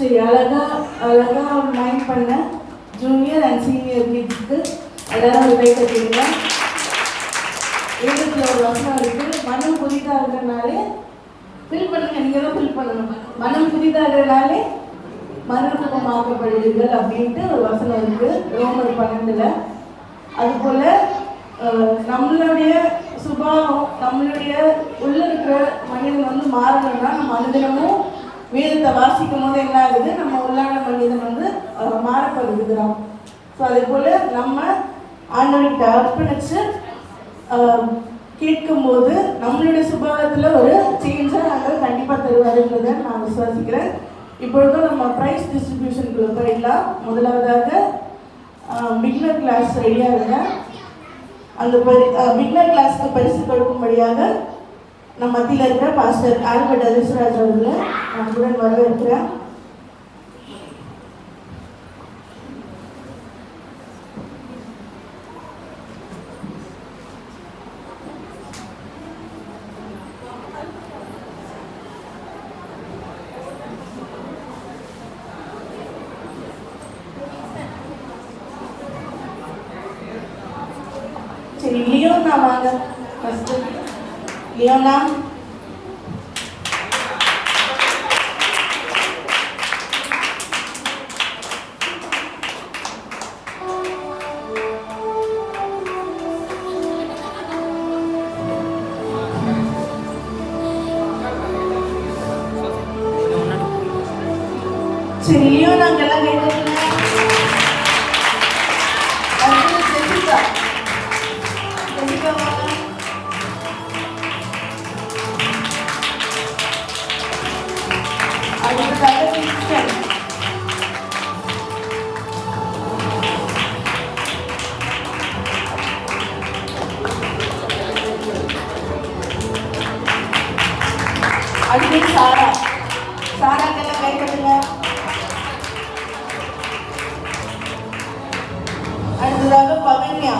சரி, அழகா மைண்ட் பண்ண ஜூனியர் அண்ட் சீனியர் கிட்ஸ்க்கு எல்லாரும் ஒரு கை கட்டிடுங்க. எழுத்துல ஒரு வசனம் இருக்கு, மனம் புதிதாகிறனாலே ஃபில் பண்ணுங்க, நீங்க தான் ஃபில் பண்ணணும். மனம் புதிதாகிறனாலே மறுரூபமாக்கப்படுவீர்கள் அப்படின்ட்டு ஒரு வசனம் இருக்கு ரோமர் 12. அதுபோல நம்மளுடைய சுபாவம், நம்மளுடைய உள்ள இருக்கிற மனிதன் வந்து மாறணும்னா நம்ம அனுதினமும் வேதத்தை வாசிக்கும் போது என்ன ஆகுது, நம்ம உள்ளான மனிதன் வந்து மாறப்படுகிறோம். ஸோ அதே போல் நம்ம ஆண்டவர்கிட்ட அர்ப்பணிச்சு கேட்கும்போது நம்மளுடைய சுபாவத்தில் ஒரு சேஞ்சை நாங்கள் கண்டிப்பாக தருவாருன்றதை நான் விசுவாசிக்கிறேன். இப்பொழுதும் நம்ம ப்ரைஸ் டிஸ்ட்ரிபியூஷனுக்குள்ள போயிடலாம். முதலாவதாக பிகினர் கிளாஸ் ரெடியாக இருங்க. அந்த பிகினர் கிளாஸ்க்கு பரிசு கொடுக்கும்படியாக நம்ம மத்தியில் இருக்கிற பாஸ்டர் ஆல்பர்ட் அலிஸ்ராஜ் அவர்களை நான் கூட வரவேற்கிறேன். சரி, லியோனா வாங்க. First Leona. சரி, லியோனாங்க எல்லாம் கேட்குறீங்க. அடுத்து சாராக்கெல்லாம் கை கட்டுங்க. அடுத்ததாக பவன்யா.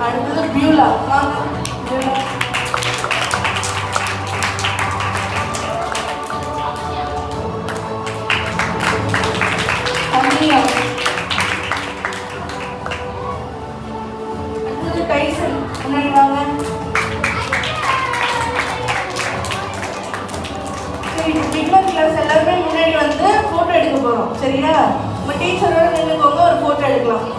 அடுத்தது பியூலா. அடுத்தது டைசன். முன்னாடி வாங்க. சரி, பிகினர் கிளாஸ் எல்லாருமே முன்னாடி வந்து ஃபோட்டோ எடுக்க போகிறோம். சரியா? உங்கள் டீச்சரோட நின்றுக்கோங்க, ஒரு ஃபோட்டோ எடுக்கலாம்.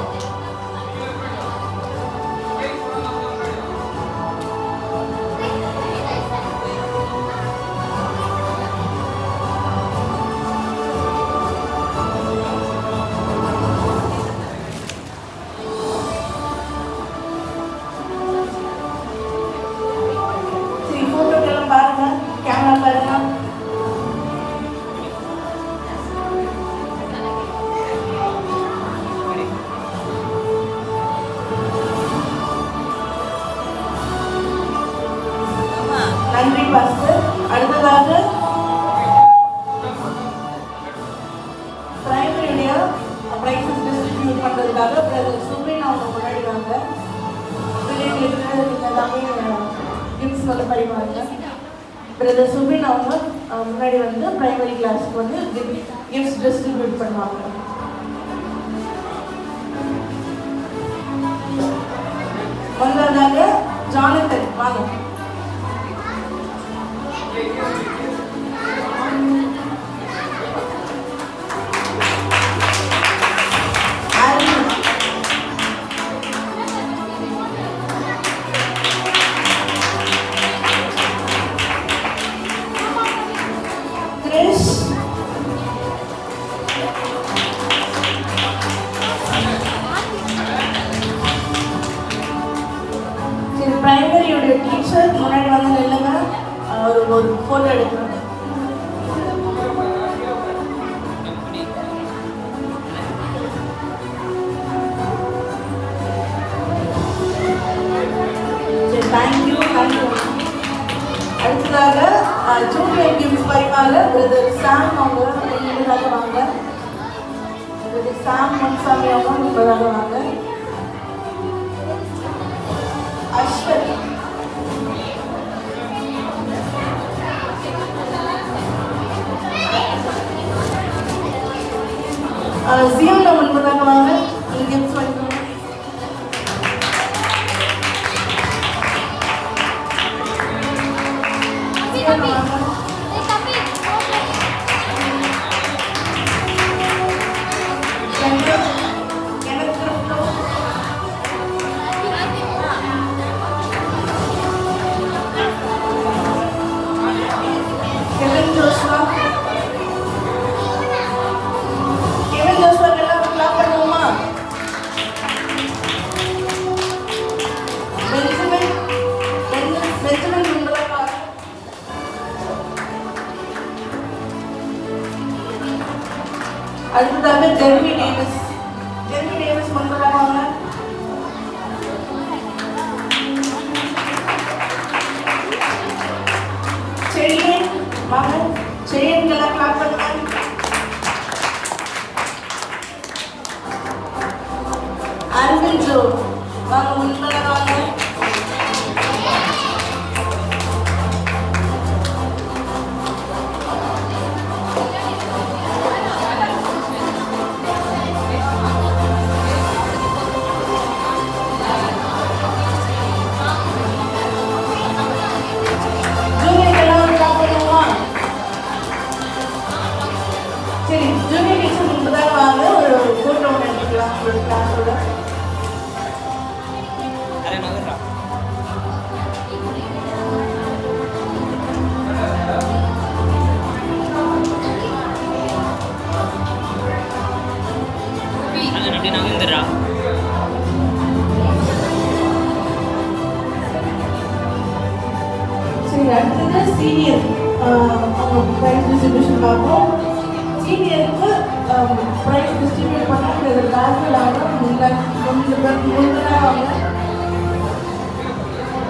சரி, ஃபோட்டோக்கெல்லாம் பாருங்க, கேமரா பாருங்க. நன்றி பாஸ்டர். அடுத்ததாக பிரைமரியுடைய ப்ரைஸஸ் டிஸ்ட்ரிபியூட் பண்ணுறதுக்காக பிரதர் சுப்ரீன் அவங்க முன்னாடி வாங்க. பிள்ளைங்களுக்கு நீங்கள் எல்லாமே கிஃப்ட்ஸ் வந்து பரிமாறுங்க. பிரதர் சுப்ரீன் அவங்க முன்னாடி வந்து பிரைமரி கிளாஸ்க்கு வந்து கிஃப்ட்ஸ் டிஸ்ட்ரிபியூட் பண்ணுவாங்க. வந்ததாக ஜானத்தன் வாங்க. பிரைமரியோட டீச்சர் முன்னாடி வந்து நில்லுங்க, ஒரு ஃபோட்டோ எடுக்கணும். சரி, தேங்க்யூ. அடுத்ததாக ஜூனியர் கிஃப்ட்ஸ் பரிமாற பிரதர் சாம் அவங்க முன்னதாக வாங்க. பிரதர் சாம் முன்சாமி அவங்க முன்னதாக வாங்க. அஸ்வதி அடுத்ததாக ஜெர்மி டேவிஸ். ஜெர்மி டேவிஸ் முன்பதாக வாங்க. செழியன் வாங்க. செழியன்கெல்லாம் கிளாப் பண்ணுங்க. அரவிந்த் ஜோ வாங்க, முன்பதாக வாங்க. சரி, ஜூனியர் டீச்சர் முன்பதாக வாங்க. ஒரு ஃபோட்டோ ஒன்று எடுத்துக்கலாம் ஒரு கிளாஸோட. சரி, அடுத்தது சீனியர். அவங்க ப்ரைஸ் டிஸ்ட்ரிபியூஷன் பார்ப்போம். சீனியருக்கு ப்ரைஸ் டிஸ்ட்ரிபியூட் பண்ண பேக்கில் ஆக முன்பதாக வாங்க.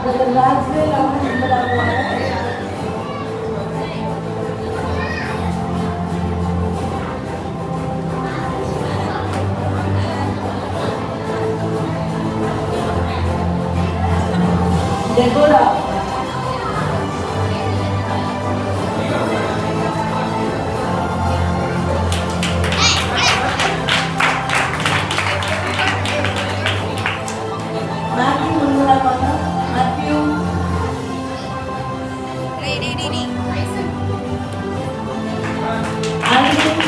பேக்கில் இல்லாமல் முன்பதாக வாங்க. டெகோரா மேத்யூ முன்பதாக வாங்க. Mathew Alvin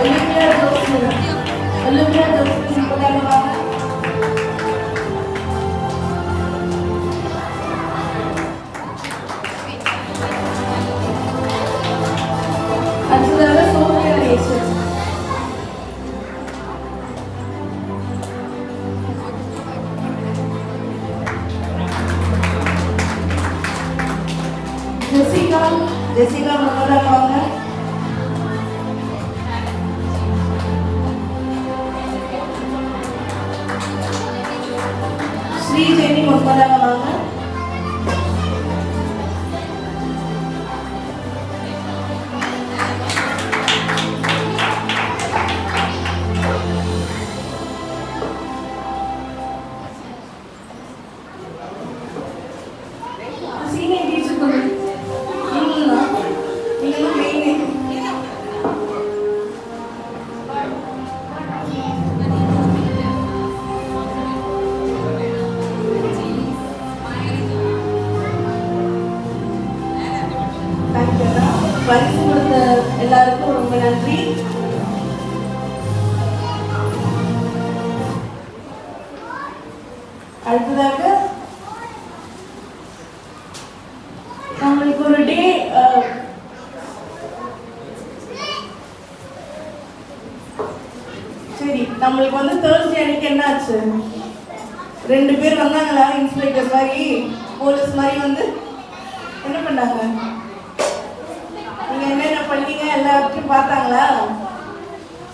Olivia Josmin. Olivia Josmin முன்பதாக வாங்க. அடுத்ததாக சோஃபியா ரேச்சல். ஜெசிகா ஜெசிகா முன்பதாக வாங்க. ஸ்ரீஜெனி முன்பதாக வாங்க. சீனியர் டீச்சர் கொஞ்சம் நீங்களும் மெயின். தேங்க்யூண்ணா. பரிசு கொடுத்த எல்லாருக்கும் ரொம்ப நன்றி. அடுத்ததாக நம்மளுக்கு ஒரு டே சரி, நம்மளுக்கு வந்து தேர்ஸ்டே அன்னைக்கு என்ன ஆச்சு? 2 பேர் வந்தாங்களா இன்ஸ்பெக்டர் மாதிரி, போலீஸ் மாதிரி வந்து என்ன பண்ணாங்க? நீங்கள் என்னென்ன பண்ணீங்க எல்லாத்தையும் பார்த்தாங்களா?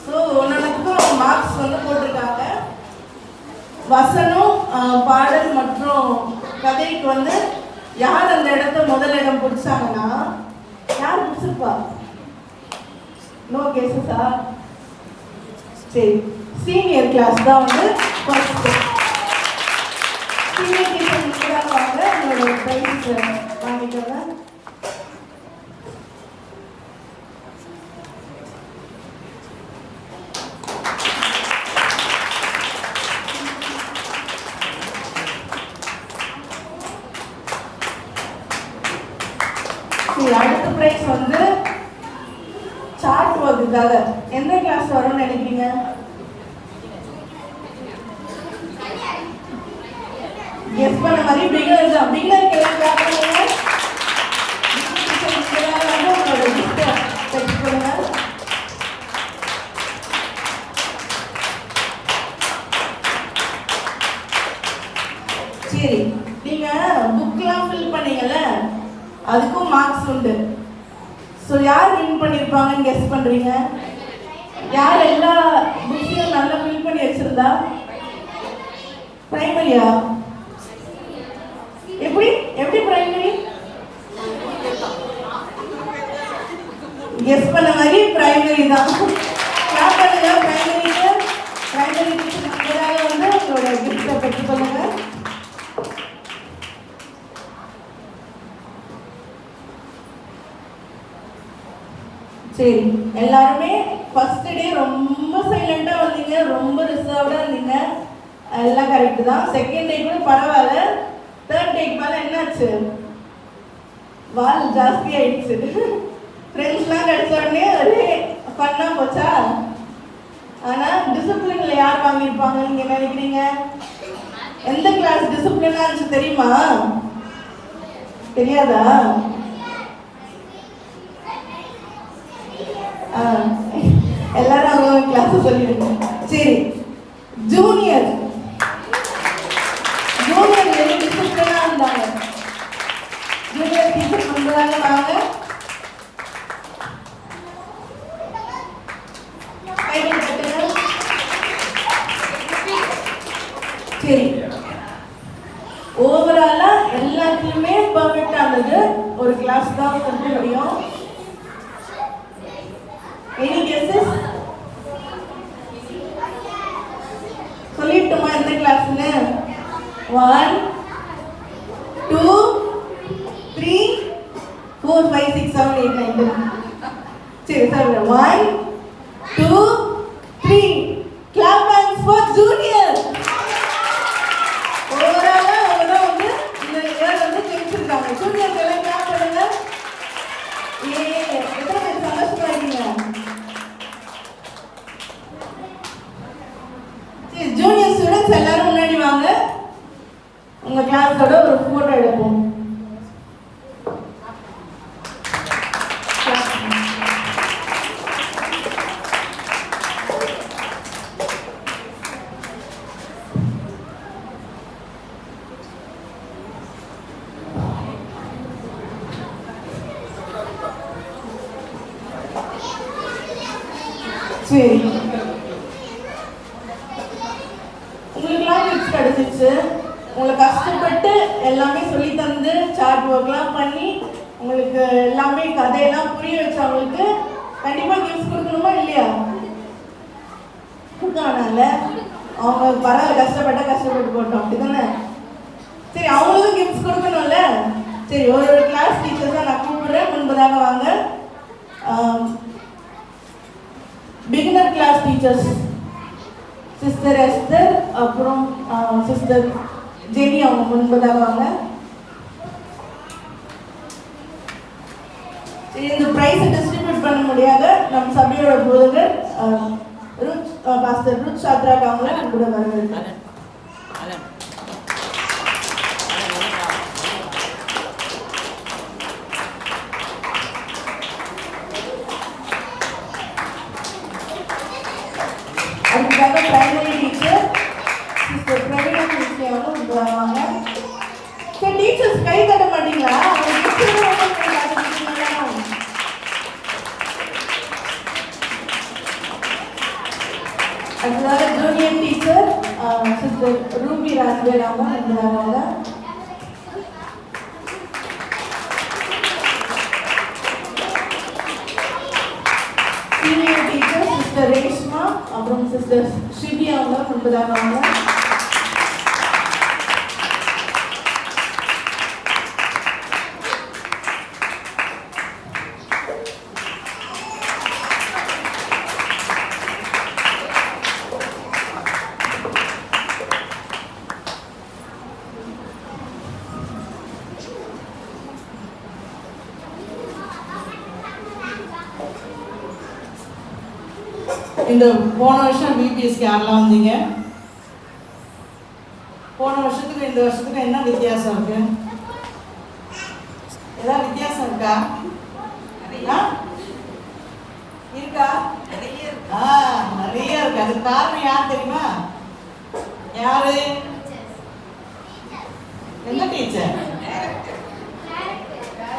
ஸோ ஒன்றுக்கும் மார்க்ஸ் வந்து போட்டிருக்காங்க. வசனம், பாடல் மற்றும் கதைக்கு வந்து யார் அந்த இடத்த முதல் இடம் பிடிச்சாங்கன்னா யார் பிடிச்சிருப்பா? நோ கேசஸா? சரி, சீனியர் கிளாஸ் தான் வந்து ஃபர்ஸ்ட். சீனியர் டீச்சர் முன்னாடி வாங்க, உங்களோட ப்ரைஸ் வாங்கிக்கோங்க. அடுத்த பிரைஸ் வந்து சார்ட் ஒர்க்குக்காக எந்த கிளாஸ் வரும்னு நினைக்கிறீங்க? கெஸ் பண்ண மாதிரி பிகினர்ஸ் தான். பிகினருக்கு எல்லாம் கிளாஸ் பண்ணுங்க. உங்களோட லிஸ்ட்டை செக் பண்ணுங்க. அதுக்கும் மார்க்ஸ் உண்டு. ஸோ யார் வின் பண்ணியிருப்பாங்கன்னு கெஸ் பண்ணுறீங்க? யார் எல்லா புக்ஸையும் நல்லா ஃபில் பண்ணி வச்சிருந்தா? பிரைமரியா? எப்படி எப்படி பிரைமரி? கெஸ் பண்ண மாதிரி பிரைமரி தான். கிளாஸ் பண்ணுங்க பிரைமரிக்கு. பிரைமரி நம்பராக வந்து உங்களோட கிஃப்ட்டை பெற்றுக் கொள்ளுங்க. சரி, எல்லாருமே ஃபர்ஸ்ட் டே ரொம்ப சைலண்டா வந்தீங்க, ரொம்ப ரிசர்வ்டா இருந்தீங்க, எல்லாம் கரெக்ட் தான். செகண்ட் டே கூட பரவாயில்ல. தேர்ட் டேக்கு மேலே என்னாச்சு? வால் ஜாஸ்தி ஆயிடுச்சு. ஃப்ரெண்ட்ஸ்லாம் கிடைச்ச உடனே ஒரே ஃபன்னா போச்சா? ஆனால் டிசிப்ளினில் யார் வாங்கியிருப்பாங்கன்னு நீங்கள் நினைக்கிறீங்க? எந்த கிளாஸ் டிசிப்ளினாக இருந்துச்சு தெரியுமா? தெரியாதா? எல்லாரும் அவங்க கிளாஸ் சொல்லிடுங்க. சரி, ஜூனியர் வெரி டிசிப்ளினா இருந்தாங்க. ஜூனியர் டீச்சர் பண்றாங்க வாங்க. சரி, ஓவராலா எல்லாத்துலயுமே பர்ஃபெக்டா இருந்தது. ஒரு கிளாஸ் தான் சொல்ல முடியும். Any guesses? சொல்லிட்டுமா எந்த கிளாஸ்னு? 1 2 3 4 5 6 7 8 9 10. சரி sir, 1 2 3 clap hands for junior. ஓவராலா அவங்க தான் வந்து இந்த இயர் வந்து ஜெயிச்சிருக்காங்க. ஜூனியர் எல்லாம் கிளாப் பண்ணுங்க. எத்தனை பேர் சந்தோஷமா இருக்கீங்க? ஜூனியர் ஸ்டூடெண்ட்ஸ் எல்லாரும் முன்னாடி வாங்க. உங்க கிளாஸோட ஒரு போட்டோ எடுப்போம். சரி, உங்களுக்குலாம் டிப்ஸ் கிடைச்சிச்சு. உங்களுக்கு கஷ்டப்பட்டு எல்லாமே சொல்லி தந்து சார்ட் ஒர்க்லாம் பண்ணி உங்களுக்கு எல்லாமே கதையெல்லாம் புரிய வச்சவங்களுக்கு கண்டிப்பாக கிஃப்ட்ஸ் கொடுக்கணுமா இல்லையா? கொடுக்கணும்ல. அவங்க பரவாயில்ல, கஷ்டப்பட்டு போட்டோம், அப்படி தானே? சரி, அவங்களுக்கும் கிஃப்ட்ஸ் கொடுக்கணும்ல. சரி, ஒரு கிளாஸ் டீச்சர்ஸாக நான் கூப்பிடுறேன். முன்பதாக வாங்க. Beginner class teachers sister Esther, அப்புறம் சிஸ்டர் ஜெனி, அவங்க முன்பதாக வாங்க. இந்த பிரைஸை டிஸ்ட்ரிபியூட் பண்ண முடியாத நம் சபையோட போதகர் பாஸ்டர் ரூத் சாத்ராக் அவங்கள கூட வருவாங்க. அதுக்காக primary teacher sister Praveena Krishni அவங்க வருவாங்க. சரி, டீச்சர்ஸ் கை தட்ட மாட்டீங்களா? அடுத்ததாக junior teacher sister Ruby Rajvel அவங்க வருவாங்க. சீனியர் டீச்சர் சிஸ்டர் ரேஷ்மா, அப்புறம் சிஸ்டர் ஸ்ரீதி அவங்க முன்பதாக வாங்க. இந்த போன வருஷம் பிபிஎஸ்க்கு யாரெல்லாம் வந்தீங்க? போன வருஷத்துக்கு இந்த வருஷத்துக்கு என்ன வித்தியாசம் இருக்கு? ஏதாவது வித்தியாசம் இருக்கா? இருக்கா? நிறைய இருக்கு. அதுக்கு காரணம் யார் தெரியுமா? யாரு? எந்த டீச்சர்?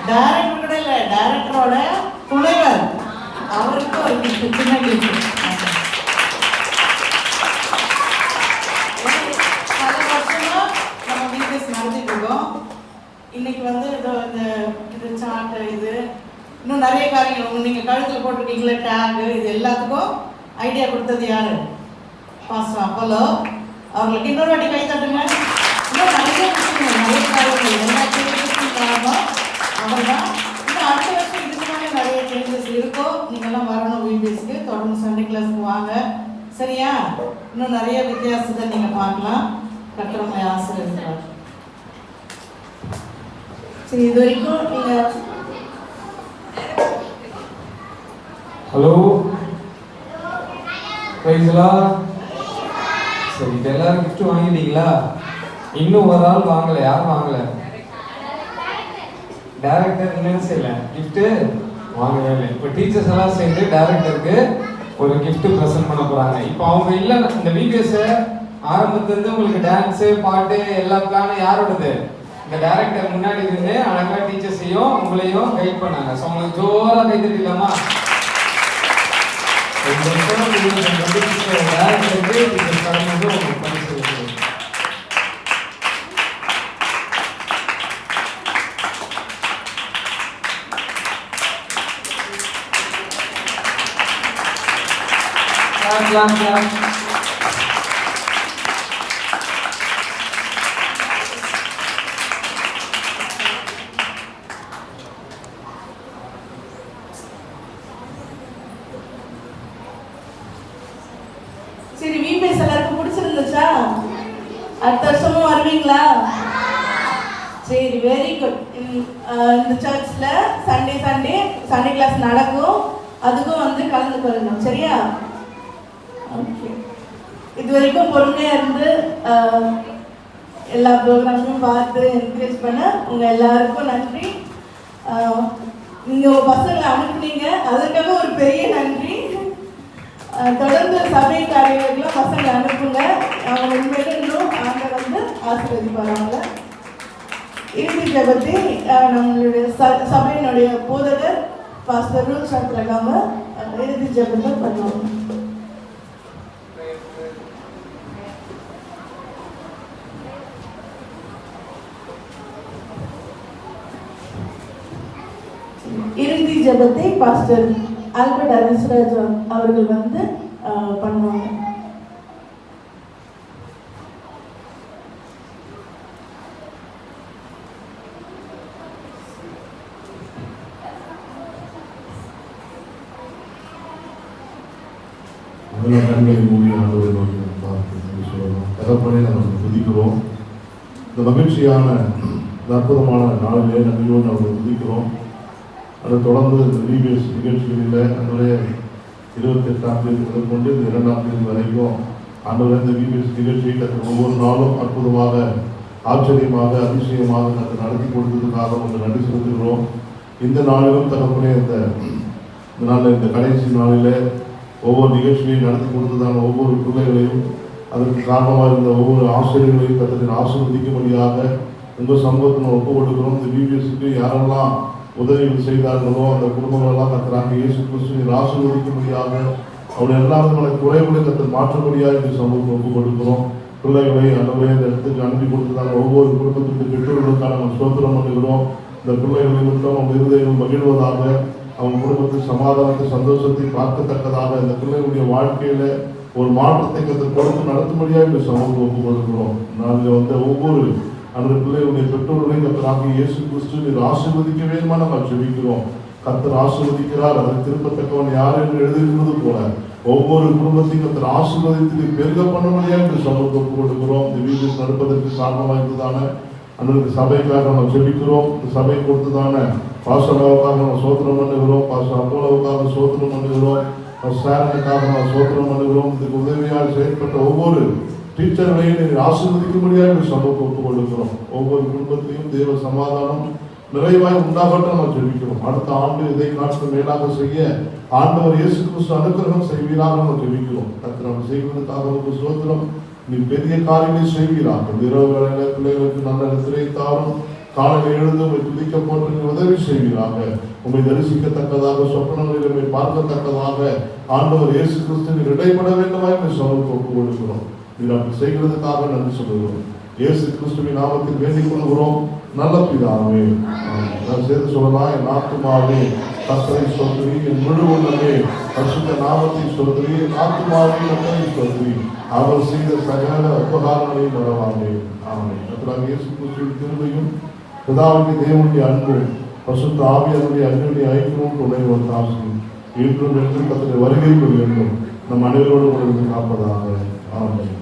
டைரக்டர் கூட இல்லை, டைரக்டரோட துணைவர், அவருக்கு ஒரு கிஃப்ட், சின்ன கிஃப்ட். பல வருஷமா நம்ம வீடியோஸ் நடத்திட்டு இருக்கோம். இன்னைக்கு வந்து இது சார்ட், இது இன்னும் நிறைய காரியங்கள் நீங்கள் கழுத்தில் போட்டிருக்கீங்களே டேகு, இது எல்லாத்துக்கும் ஐடியா கொடுத்தது யாரு? பாஸ்டர் அப்போலோ அவர்களுக்கு இன்னொரு வாட்டி கை தட்டுங்க. இன்னும் நிறைய விஷயங்கள், நிறைய காரியங்கள், எல்லா சேஞ்சஸும் காரணம் அவர் தான். இன்னும் அடுத்த வருஷம் இதுக்கு மேலே நிறைய சேஞ்சஸ் இருக்கும். நீங்கள்லாம் வரணும் விபிஎஸ்க்கு, தொடர்ந்து சண்டே கிளாஸ்க்கு வாங்க, சரியா? இன்னும் நிறைய வித்தியாசத்தை நீங்கள் பார்க்கலாம். கட்டுறவங்களை ஆசீர்வதிக்கிறார். சரி, இது வரைக்கும் நீங்கள் ஹலோ பிரைஸ்லா. சரி, இப்போ எல்லாரும் கிஃப்ட் வாங்கிட்டீங்களா? இன்னும் ஒரு ஆள் வாங்கலை. யாரும் வாங்கலை? டைரக்டர் என்ன செய்யல, கிஃப்ட்டு வாங்கவே இல்லை. இப்போ டீச்சர்ஸ் எல்லாம் சேர்ந்து டைரக்டருக்கு ஒரு கிஃப்ட் ப்ரெசென்ட் பண்ண போகிறாங்க. இப்போ அவங்க இல்லை, இந்த விபிஎஸ்ஸை ஆரம்பத்துலேருந்து உங்களுக்கு டான்ஸு பாட்டு எல்லா பிளானும் யாரோடது? இந்த டைரக்டர் முன்னாடி இருந்து அழகாக டீச்சர்ஸையும் உங்களையும் கைட் பண்ணாங்க. ஸோ அவங்களுக்கு ஜோராக கை தட்டிடலாமா? சரி, விபிஎஸ் எல்லாருக்கும் பிடிச்சிருந்துச்சா? அடுத்த வருஷமும் வருவீங்களா? சரி, வெரி குட். இந்த சர்ச்சில் சண்டே கிளாஸ் நடக்கும், அதுக்கும் வந்து கலந்து கொள்ளணும், சரியா? ஓகே. இது வரைக்கும் பொறுமையாக இருந்து எல்லா ப்ரோக்ராமையும் பார்த்து என்கரேஜ் பண்ண உங்கள் எல்லாருக்கும் நன்றி. நீங்கள் உங்கள் பசங்களை அனுப்புனீங்க, அதற்காக ஒரு பெரிய நன்றி. தொடர்ந்து சபை காரியங்களுக்கெல்லாம் பசங்களை அனுப்புங்க. அவங்க உண்மையில இன்னும் ஆண்டவர் வந்து ஆசீர்வதிப்பாங்க. இறுதி ஜெபத்தை நம்மளுடைய சபையினுடைய போதகர் பாஸ்டர் ரூல் சந்திரகாம இறுதி ஜெபத்தை பண்ணுவாங்க. இறுதி ஜெபத்தை பாஸ்டர் ஆல்பர்ட் அரிசராஜ் அவர்கள் வந்து பண்ணுவாங்க. கண்களை மூடி ஆண்டவரை நோக்கி பார்த்து சொல்லலாம். தகப்பனே, நம்ம துதிக்கிறோம். இந்த மகிழ்ச்சியான அற்புதமான நாளிலே நன்றியோடு நம்ம துதிக்கிறோம். அதை தொடர்ந்து இந்த விபிஎஸ் நிகழ்ச்சிகளில் நம்முடைய 28ஆம் தேதி முதல் கொண்டு இந்த 2ஆம் தேதி வரைக்கும் ஆண்டவரை இந்த விபிஎஸ் நிகழ்ச்சியை ஒவ்வொரு நாளும் அற்புதமாக, ஆச்சரியமாக, அதிசயமாக நடத்தி கொடுத்ததுக்காக வந்து நன்றி செலுத்துகிறோம். இந்த நாளிலும் தகப்பனே, இந்த நாளில், இந்த கடைசி நாளில் ஒவ்வொரு நிகழ்ச்சியையும் நடத்தி கொடுத்ததான ஒவ்வொரு பிள்ளைகளையும், அதற்கு காரணமாக இருந்த ஒவ்வொரு ஆசிரியர்களையும் கத்தரின் ஆசீர்வதிக்கும்படியாக உங்கள் சமூகத்தில் ஒப்பு கொடுக்கிறோம். இந்த விபிஎஸ்க்கு யாரெல்லாம் உதவிகள் செய்தார்களோ அந்த குடும்பங்களெல்லாம் கத்தராக இயேசு கிறிஸ்துவை ஆசீர்வதிக்கும்படியாக அவருடைய எல்லா விதமான குறைகளை கத்தர் மாற்றும்படியாக இந்த சமூகத்தை ஒப்பு கொடுக்கிறோம். பிள்ளைகளை ஆண்டவரே இந்த இடத்துக்கு அனுப்பி கொடுத்ததான ஒவ்வொரு குடும்பத்திற்கு பெற்றோர்களுக்கான நம்ம ஸ்தோத்திரம் பண்ணுகிறோம். இந்த பிள்ளைகளை மட்டும் அவங்க இருதயம் மகிழ்வதாக, அவங்க குடும்பத்தில் சமாதானத்தை, சந்தோஷத்தை பார்க்கத்தக்கதாக, இந்த பிள்ளைகளுடைய வாழ்க்கையில ஒரு மாற்றத்தை கத்தர் கொடுத்து நடத்தும்படியாக இந்த சமூகத்தை ஒப்பு கொடுக்கிறோம். நாங்கள் வந்து ஒவ்வொரு அந்த பிள்ளைகளுடைய பெற்றோர்களையும் கத்தராக இயேசு கிறிஸ்து நீர் ஆசீர்வதிக்க வேண்டுமா நம்ம ஜெபிக்கிறோம். கத்தர் ஆசீர்வதிக்கிறார், அதை திருப்பத்தக்கவன் யார் என்று எழுதியிருந்தது போல ஒவ்வொரு குடும்பத்தையும் கத்தர் ஆசீர்வதித்து பெருக பண்ண முடியாது என்று சமூகத்தை ஒப்பு கொடுக்கிறோம். இந்த வீடு நடப்பதற்கு காரணமாக இருந்ததான அந்த சபைக்காக நம்ம ஜெபிக்கிறோம். இந்த சபை கொடுத்ததான பாசனாவுக்காக நம்ம சோத்திரம் பண்ணுகிறோம், பாச அப்போலவுக்காக சோத்திரம் பண்ணுகிறோம், சாரனுக்காக நம்ம சோத்திரம் பண்ணுகிறோம். இதுக்கு உதவியாக செயல்பட்ட ஒவ்வொரு டீச்சர்களையும் ஆசீர்வதிக்க முடியாது சமூகத்தை ஒப்புக் கொள்ளுகிறோம். ஒவ்வொரு குடும்பத்திலையும் தேவ சமாதானம் நிறைவாய் உண்டாகட்டும் நம்ம ஜெபிக்கிறோம். அடுத்த ஆண்டு இதை நாட்கள் மேலாக செய்ய ஆண்டவர் இயேசு கிறிஸ்து அனுக்கிரகம் செய்வீராக நம்ம ஜெபிக்கிறோம். கர்த்தர் நம்ம செய்வதற்காக நமக்கு சோத்திரம். நீ பெரிய காரியங்களை செய்வீராக. இரவு வேளையில பிள்ளைகளுக்கு நல்ல நித்திரை தாரும், காலையில் எழுந்து உண்மை துதிக்க போட்டு உதவி செய்வீராக. உண்மை தரிசிக்கத்தக்கதாக, சொப்பனங்களில் உண்மை பார்க்கத்தக்கதாக ஆண்டவர் இயேசு கிறிஸ்துவின் இடைப்பட வேண்டுமாய் உண்மை சமூக ஒப்பு கொடுக்கிறோம். நீர் அப்படி செய்கிறதுக்காக நன்றி சொல்லுகிறோம். இயேசு கிறிஸ்துவின் நாமத்தில் வேண்டிக் கொள்கிறோம் நல்ல பிதாவே. நான் சேர்த்து சொல்லலாம், என் ஆத்துமாவே கர்த்தரை ஸ்தோத்திரி, என் முழு உள்ளமே பரிசுத்த நாமத்தை ஸ்தோத்திரி, என் ஆத்துமாவே கர்த்தரை ஸ்தோத்திரி, அவர் செய்த சகல உபகாரங்களையும் மறவாதே. ஆமென். கர்த்தராகிய இயேசு கிறிஸ்துவின் கிருபையும் பிதாவுடைய தேவனுடைய அன்பும் பரிசுத்த ஆவியாருடைய அன்புடைய ஐக்கியமும் துணையும் தாசியும் இன்றும் என்றும் கர்த்தருடைய வருகை வேண்டும் நம் அனைவரோடு காப்பதாக. ஆமென்.